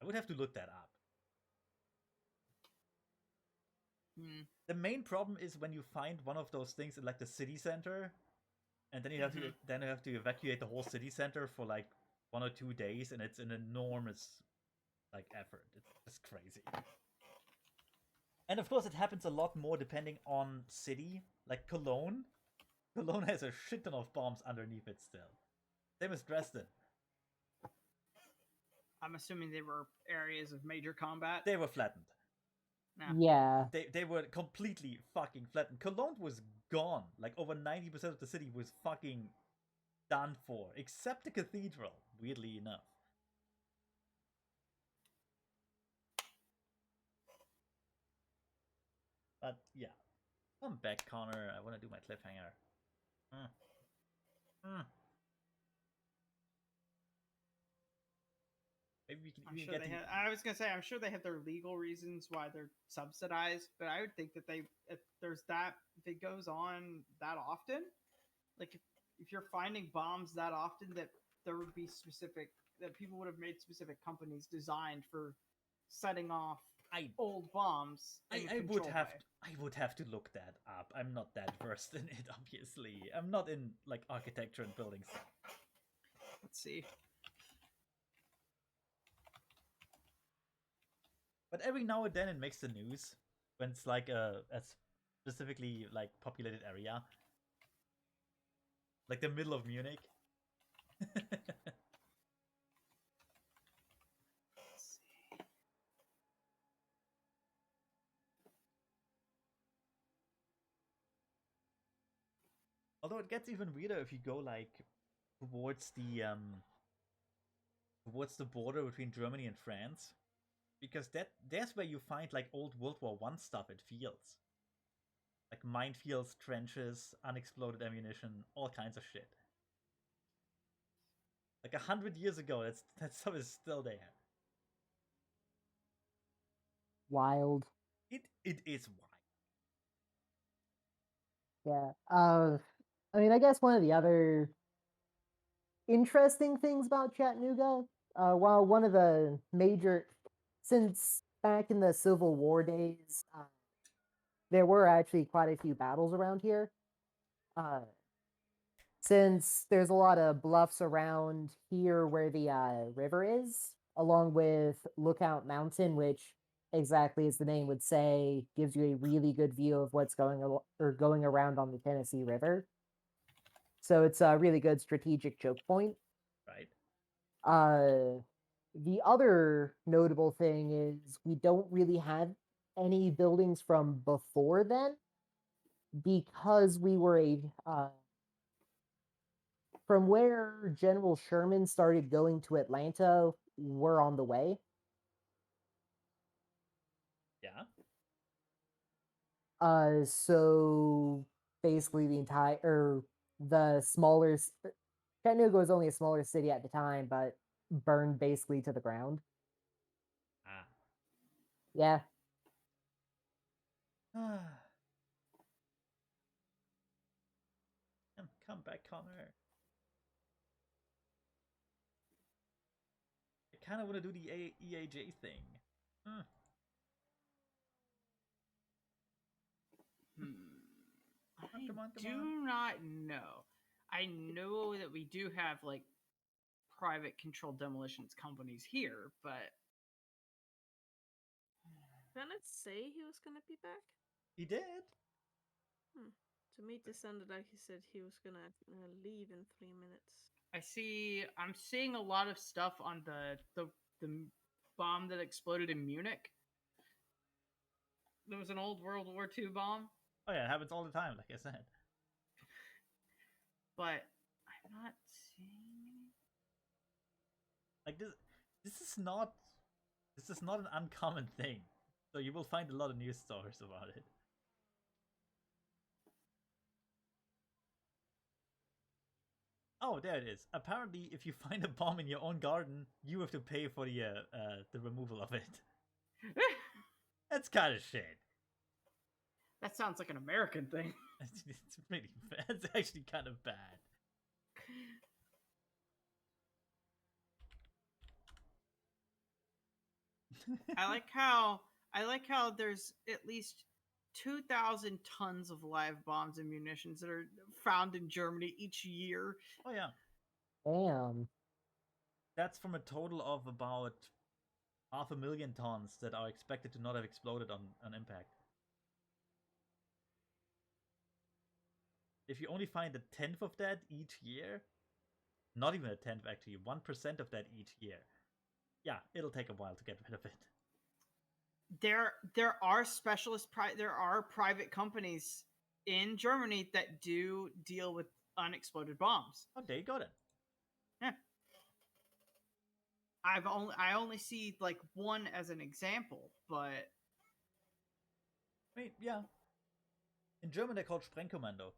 I would have to look that up. The main problem is when you find one of those things in like the city center, and then you have to evacuate the whole city center for like 1 or 2 days, and it's an enormous like effort. It's just crazy. And of course, it happens a lot more depending on city. Like Cologne. Cologne has a shit ton of bombs underneath it still. Same as Dresden. I'm assuming they were areas of major combat. They were flattened. Yeah. They were completely fucking flattened. Cologne was gone. Like over 90% of the city was fucking done for. Except the cathedral, weirdly enough. But yeah. Come back, Connor. I want to do my cliffhanger. Maybe we can even get I was gonna say, I'm sure they have their legal reasons why they're subsidized, but I would think that if it goes on that often, like if you're finding bombs that often, that there would be that people would have made specific companies designed for setting off old bombs. I would have to look that up. I'm not that versed in it, obviously. I'm not in like architecture and buildings. Let's see. But every now and then it makes the news when it's like a specifically like populated area, like the middle of Munich. Although it gets even weirder if you go like towards the border between Germany and France, because there's where you find like old World War I stuff. It feels like minefields, trenches, unexploded ammunition, all kinds of shit. Like 100 years ago, that stuff is still there. Wild. It is wild. Yeah. I mean, I guess one of the other interesting things about Chattanooga, Well, one of the major, since back in the Civil War days, there were actually quite a few battles around here. Since there's a lot of bluffs around here where the river is, along with Lookout Mountain, which exactly as the name would say, gives you a really good view of what's going around on the Tennessee River. So it's a really good strategic choke point. Right. The other notable thing is we don't really have any buildings from before then because we were from where General Sherman started going to Atlanta, we're on the way. Yeah. So basically the smaller Chattanooga was only a smaller city at the time, but burned basically to the ground. Ah. Yeah. Come back, Connor. I kind of want to do the EAJ thing. Come on. Do not know. I know that we do have like private controlled demolitions companies here, but Bennett say he was gonna be back? He did. To me, it sounded like he said he was gonna leave in 3 minutes. I'm seeing a lot of stuff on the bomb that exploded in Munich. There was an old World War II bomb. Oh yeah, it happens all the time, like I said. But I'm not seeing like this is not an uncommon thing. So you will find a lot of news stories about it. Oh, there it is. Apparently, if you find a bomb in your own garden, you have to pay for the removal of it. That's kind of shit. That sounds like an American thing. It's really bad. It's actually kind of bad. I like how there's at least 2,000 tons of live bombs and munitions that are found in Germany each year. Oh yeah. Damn. That's from a total of about 500,000 tons that are expected to not have exploded on impact. If you only find a tenth of that each year, not even a tenth actually, 1% of that each year, yeah, it'll take a while to get rid of it. There are there are private companies in Germany that do deal with unexploded bombs. Oh, there you go then. Yeah. I only see like one as an example, but I mean, yeah. In German they're called Sprengkommando.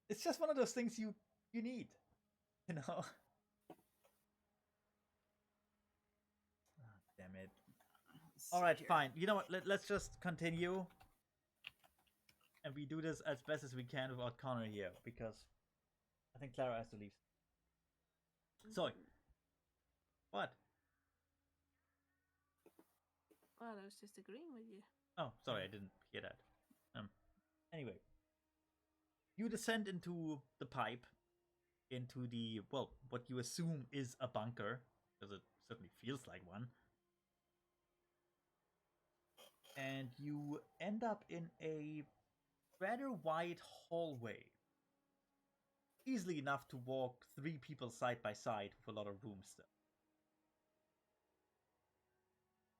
It's just one of those things you need, you know. Oh, damn it. All right, fine. You know what? Let's just continue, and we do this as best as we can without Connor here, because I think Clara has to leave. Sorry. What? Well, I was just agreeing with you. Oh, sorry, I didn't hear that. Anyway, you descend into the pipe, into the, well, what you assume is a bunker, because it certainly feels like one. And you end up in a rather wide hallway. Easily enough to walk 3 people side by side with a lot of room still.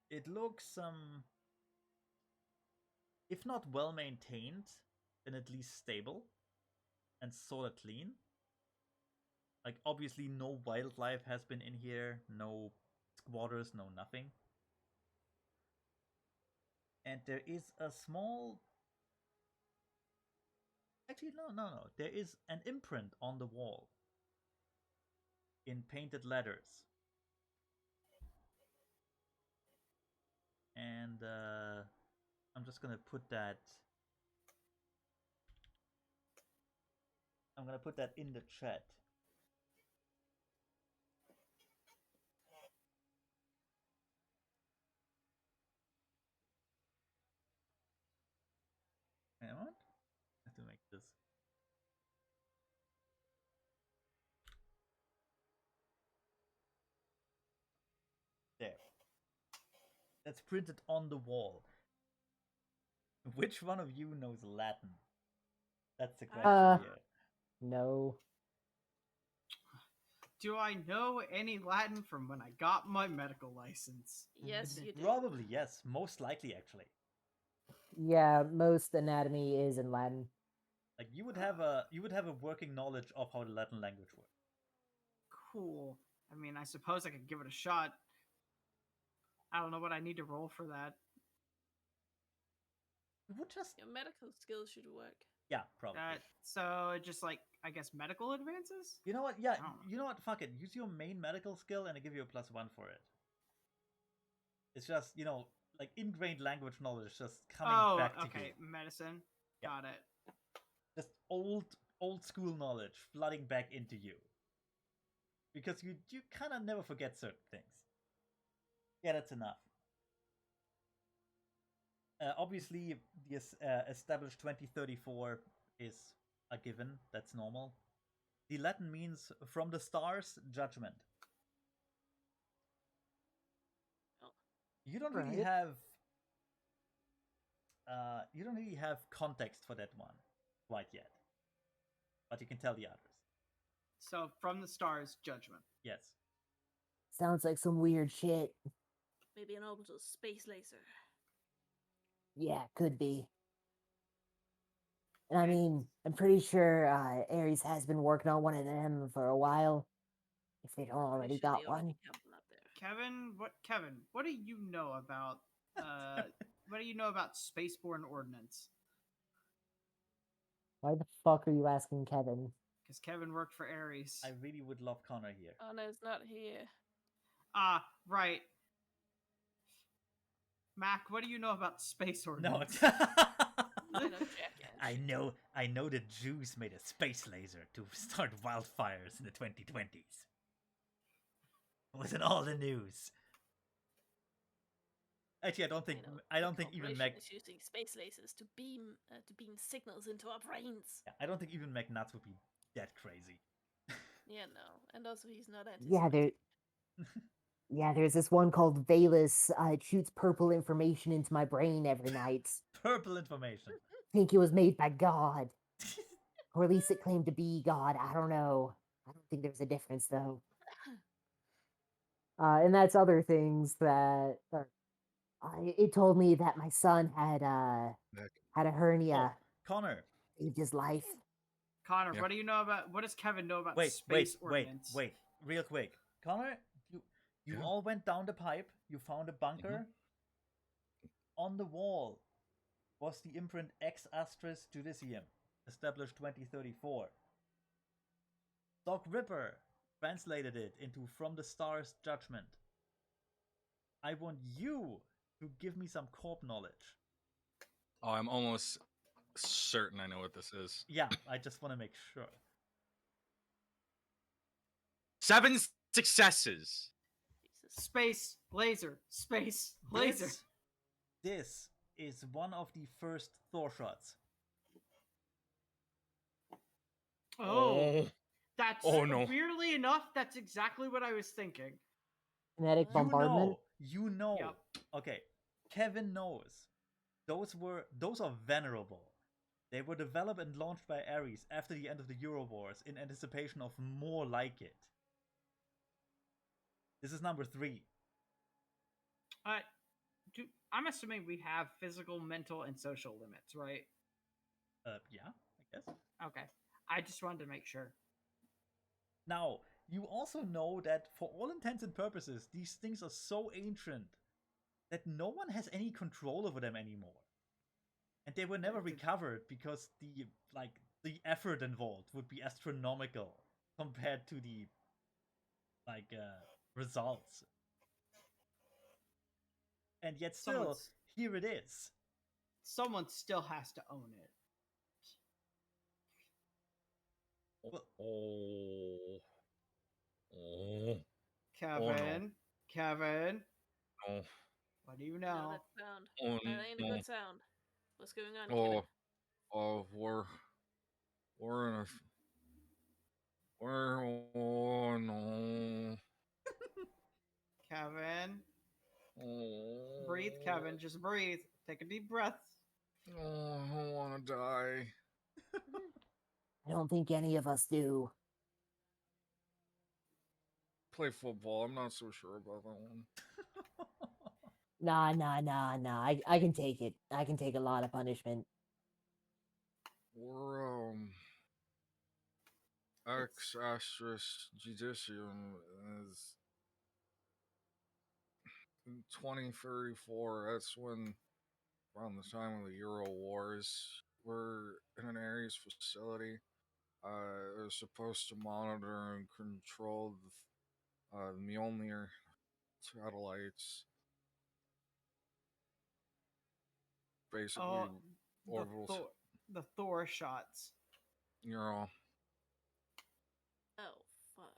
It looks, if not well maintained, then at least stable and sort of clean. Like, obviously, no wildlife has been in here, no squatters, no nothing. And there is a small. Actually, no. There is an imprint on the wall in painted letters. And I'm just gonna put that. I'm gonna put that in the chat. that's printed on the wall. Which one of you knows Latin? That's the question here. No. Do I know any Latin from when I got my medical license? Yes, you do. Probably, yes. Most likely, actually. Yeah, most anatomy is in Latin. Like you would have a working knowledge of how the Latin language works. Cool. I mean, I suppose I could give it a shot. I don't know what I need to roll for that. You would just Your medical skills should work. yeah, probably. So just like I guess medical advances. You know what? Yeah, I don't know. you know what? Fuck it. Use your main medical skill, and I give you a +1 for it. It's just like ingrained language knowledge, just coming back to okay, you. medicine. Yeah. Got it. Just old school knowledge flooding back into you. Because you kind of never forget certain things. Yeah, that's enough. Obviously, the established 2034 is a given. That's normal. The Latin means from the stars, judgment. Oh. You don't really have context for that one quite yet, but you can tell the others. So from the stars, judgment. Yes. Sounds like some weird shit. Maybe an orbital space laser. Yeah, could be. And I mean, I'm pretty sure Ares has been working on one of them for a while. If they don't already Pretty sure got they already one. have one up there. Kevin, what do you know about what do you know about spaceborne ordnance? Why the fuck are you asking Kevin? Because Kevin worked for Ares. I really would love Connor here. Oh no, it's not here. Right. Mac, what do you know about space No. ordnance? I know the Jews made a space laser to start wildfires in the 2020s. It was in all the news. Actually, I don't think even Meg is using space lasers to beam signals into our brains. I don't think even McNuts would be that crazy. Yeah, no, and also he's not Yeah, there's this one called Valus. It shoots purple information into my brain every night. Purple information. I think it was made by God. Or at least it claimed to be God. I don't know. I don't think there's a difference, though. And that's other things that... it told me that my son had a hernia. Connor. Saved his life. Connor, what do you know about... What does Kevin know about space ordnance? Wait. Real quick. Connor, you all went down the pipe. You found a bunker. On the wall was the imprint Ex Astris Judicium, established 2034. Doc Ripper translated it into From the Stars Judgment. I want you to give me some corp knowledge. Oh, I'm almost certain I know what this is. Yeah, I just want to make sure. 7 successes. Space laser. Space laser. This is one of the first Thor shots. Oh. That's no. Weirdly enough, that's exactly what I was thinking. Kinetic bombardment? You know. Yep. Okay. Kevin knows. Those are venerable. They were developed and launched by Ares after the end of the Euro Wars in anticipation of more like it. This is number 3. I'm assuming we have physical, mental, and social limits, right? Yeah, I guess. Okay. I just wanted to make sure. Now, you also know that for all intents and purposes, these things are so ancient that no one has any control over them anymore. And they were never recovered because the effort involved would be astronomical compared to the results. And yet still, here it is. Someone still has to own it. Kevin. Kevin. Oh. What do you know? That sound. That ain't a good sound. What's going on, Kevin? We're in a... no. Kevin. breathe, Kevin. Just breathe. Take a deep breath. Oh, I want to die. I don't think any of us do. Play football. I'm not so sure about that one. Nah. I can take it. I can take a lot of punishment. We're X asterisk judicium is 2034. That's when, around the time of the Euro Wars, we're in an Ares facility. They're supposed to monitor and control the Mjolnir satellites. Basically, Oh, orbitals. the Thor shots. Euro. Oh, fuck.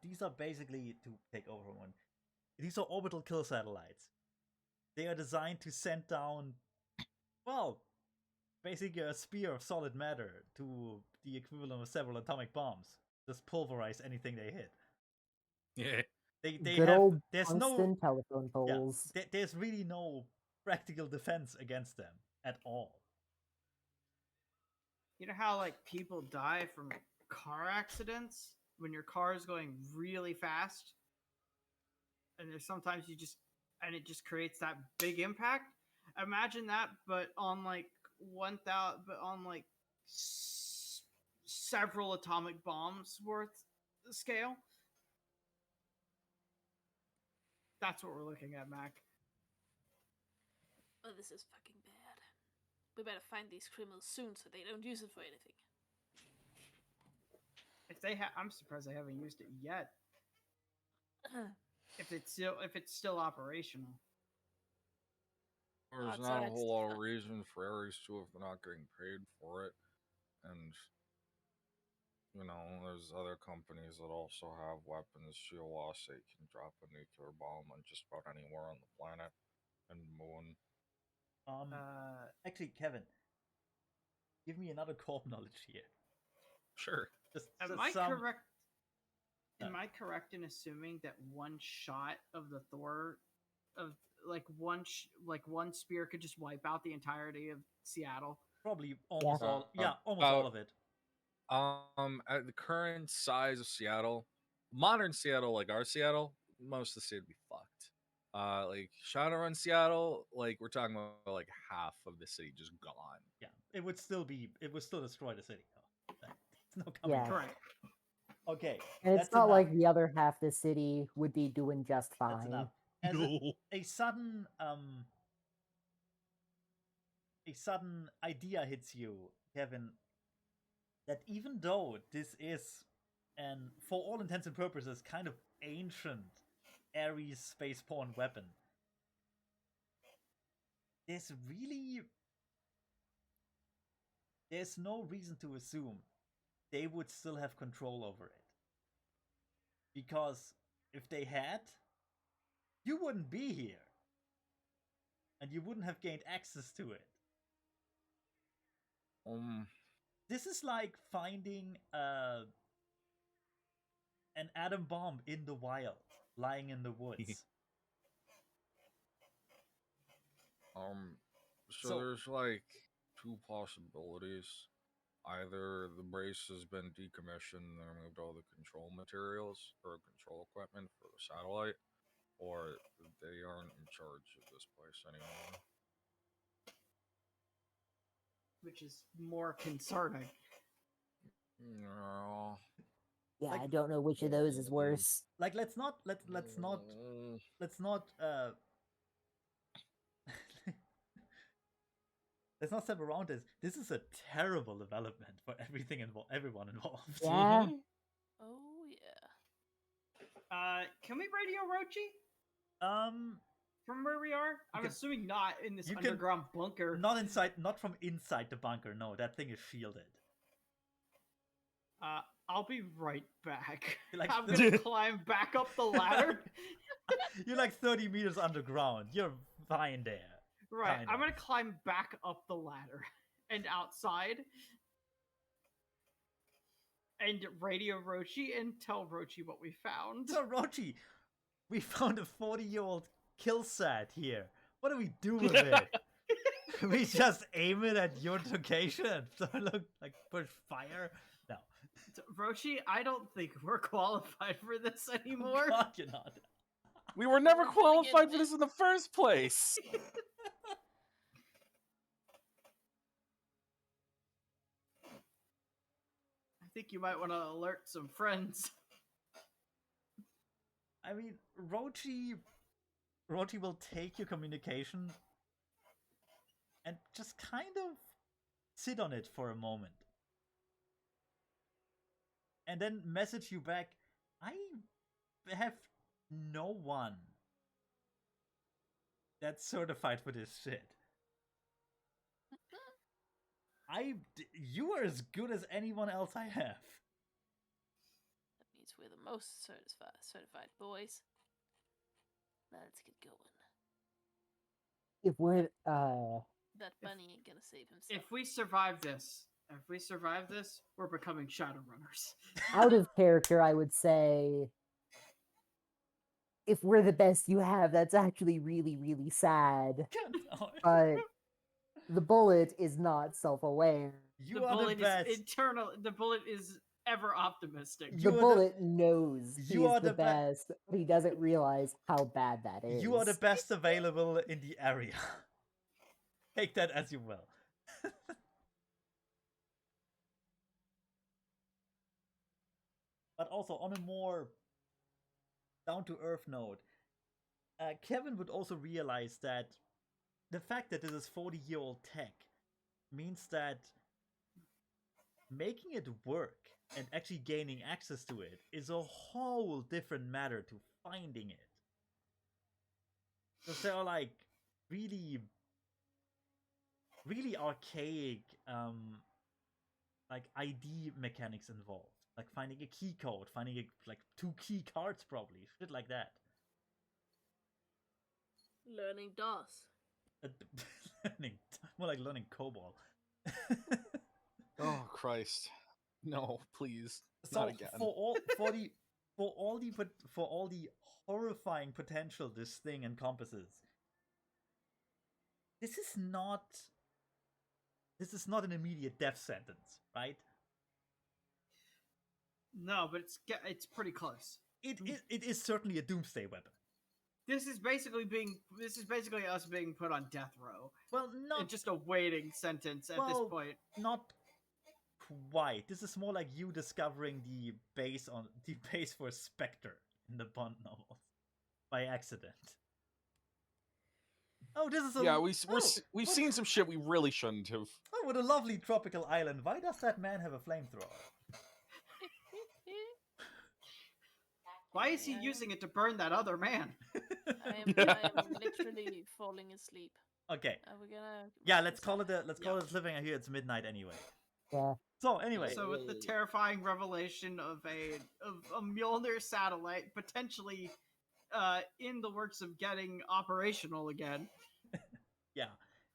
These are basically, to take over one, these are orbital kill satellites. They are designed to send down, well, basically a spear of solid matter to the equivalent of several atomic bombs. Just pulverize anything they hit. Yeah. They Good have, old there's tungsten no, telephone yeah, poles. there's really no practical defense against them at all. You know how like people die from car accidents when your car is going really fast, and there's sometimes it just creates that big impact. Imagine that, but on like 1,000, but on like several atomic bombs worth scale. That's what we're looking at, Mac. Oh, this is fucking bad. We better find these criminals soon so they don't use it for anything. If they I'm surprised they haven't used it yet. If it's still operational. There's Odds not are a it's whole lot of fine. reason for Ares to if they're not getting paid for it. And, there's other companies that also have weapons. Shiawase can drop a nuclear bomb on just about anywhere on the planet and moon. Actually, Kevin, give me another corp knowledge here. Sure. Am I correct? Am I correct in assuming that one shot of the Thor, of like one spear could just wipe out the entirety of Seattle? Probably almost Yeah. all. Yeah, almost all of it. At the current size of Seattle, modern Seattle, like our Seattle, most of the city would be fucked. Like Shadowrun Seattle, like we're talking about like half of the city just gone. Yeah, it would still destroy the city. It's no coming Yeah. back. Correct. Okay, And it's that's not enough. like the other half of the city would be doing just That's fine. enough. As a sudden idea hits you, Kevin, that even though this is an, for all intents and purposes, kind of ancient Ares space porn weapon, there's no reason to assume they would still have control over it. Because if they had, you wouldn't be here. And you wouldn't have gained access to it. This is like finding an atom bomb in the wild, lying in the woods. So there's like two possibilities. Either the brace has been decommissioned and they removed all the control materials or control equipment for the satellite, or they aren't in charge of this place anymore. Which is more concerning. No. Yeah, Like- I don't know which of those is worse. Like let's not let's not let's step around this. This is a terrible development for everyone involved. Yeah. Oh, yeah. Can we radio Rochi Um, from where we are? I'm can- assuming not in this you can- underground bunker. not from inside the bunker. No, that thing is shielded. I'll be right back. Like- I'm gonna climb back up the ladder. You're like 30 meters underground. You're fine there. Right, Kind I'm of. gonna climb back up the ladder and outside and radio Rochi and tell Rochi what we found. So Rochi, We found a 40-year-old kill set here. What do we do with it? We just aim it at your location. So look like push fire. No, Roshi, I don't think we're qualified for this anymore. God, you're not. We were never qualified for this in the first place. I think you might want to alert some friends. I mean, Rochi will take your communication and just kind of sit on it for a moment. And then message you back, I have no one that's certified for this shit. You are as good as anyone else I have. That means we're the most certified boys. Let's get going. If we're That bunny ain't gonna save himself. If we survive this, we're becoming Shadowrunners. out of character, I would say if we're the best you have, that's actually really, really sad. But the bullet is not self-aware. You are the best. Is internal. The bullet is ever optimistic. The bullet knows he's the best, but he doesn't realize how bad that is. You are the best available in the area. Take that as you will. But also on a more down-to-earth note, Kevin would also realize that the fact that this is 40-year-old tech means that making it work and actually gaining access to it is a whole different matter to finding it. Because there are like really archaic like ID mechanics involved. Like finding a key code, finding like 2 key cards probably, shit like that. Learning DOS. More like learning COBOL. Oh Christ! No, please, So not again. for all the horrifying potential this thing encompasses, this is not an immediate death sentence, right? No, but it's pretty close. It is certainly a doomsday weapon. This is basically us being put on death row. Well, not and just a waiting sentence at this point. Not quite. This is more like you discovering the base for Spectre in the Bond novels by accident. Oh, this is we've seen some shit we really shouldn't have. Oh, what a lovely tropical island. Why does that man have a flamethrower? Why is he using it to burn that other man? I am literally falling asleep. Okay. We're gonna. Yeah, let's call it a cliffhanger here. It's midnight anyway. Yeah. So anyway. So with the terrifying revelation of a Mjolnir satellite potentially in the works of getting operational again. Yeah.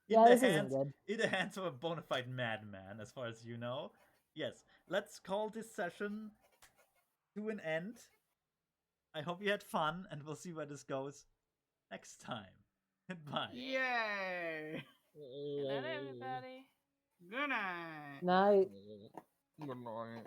This isn't good. In the hands of a bona fide madman, as far as you know. Yes. Let's call this session to an end. I hope you had fun, and we'll see where this goes next time. Goodbye. Yay! Good night, everybody. Good night. Night. Good night.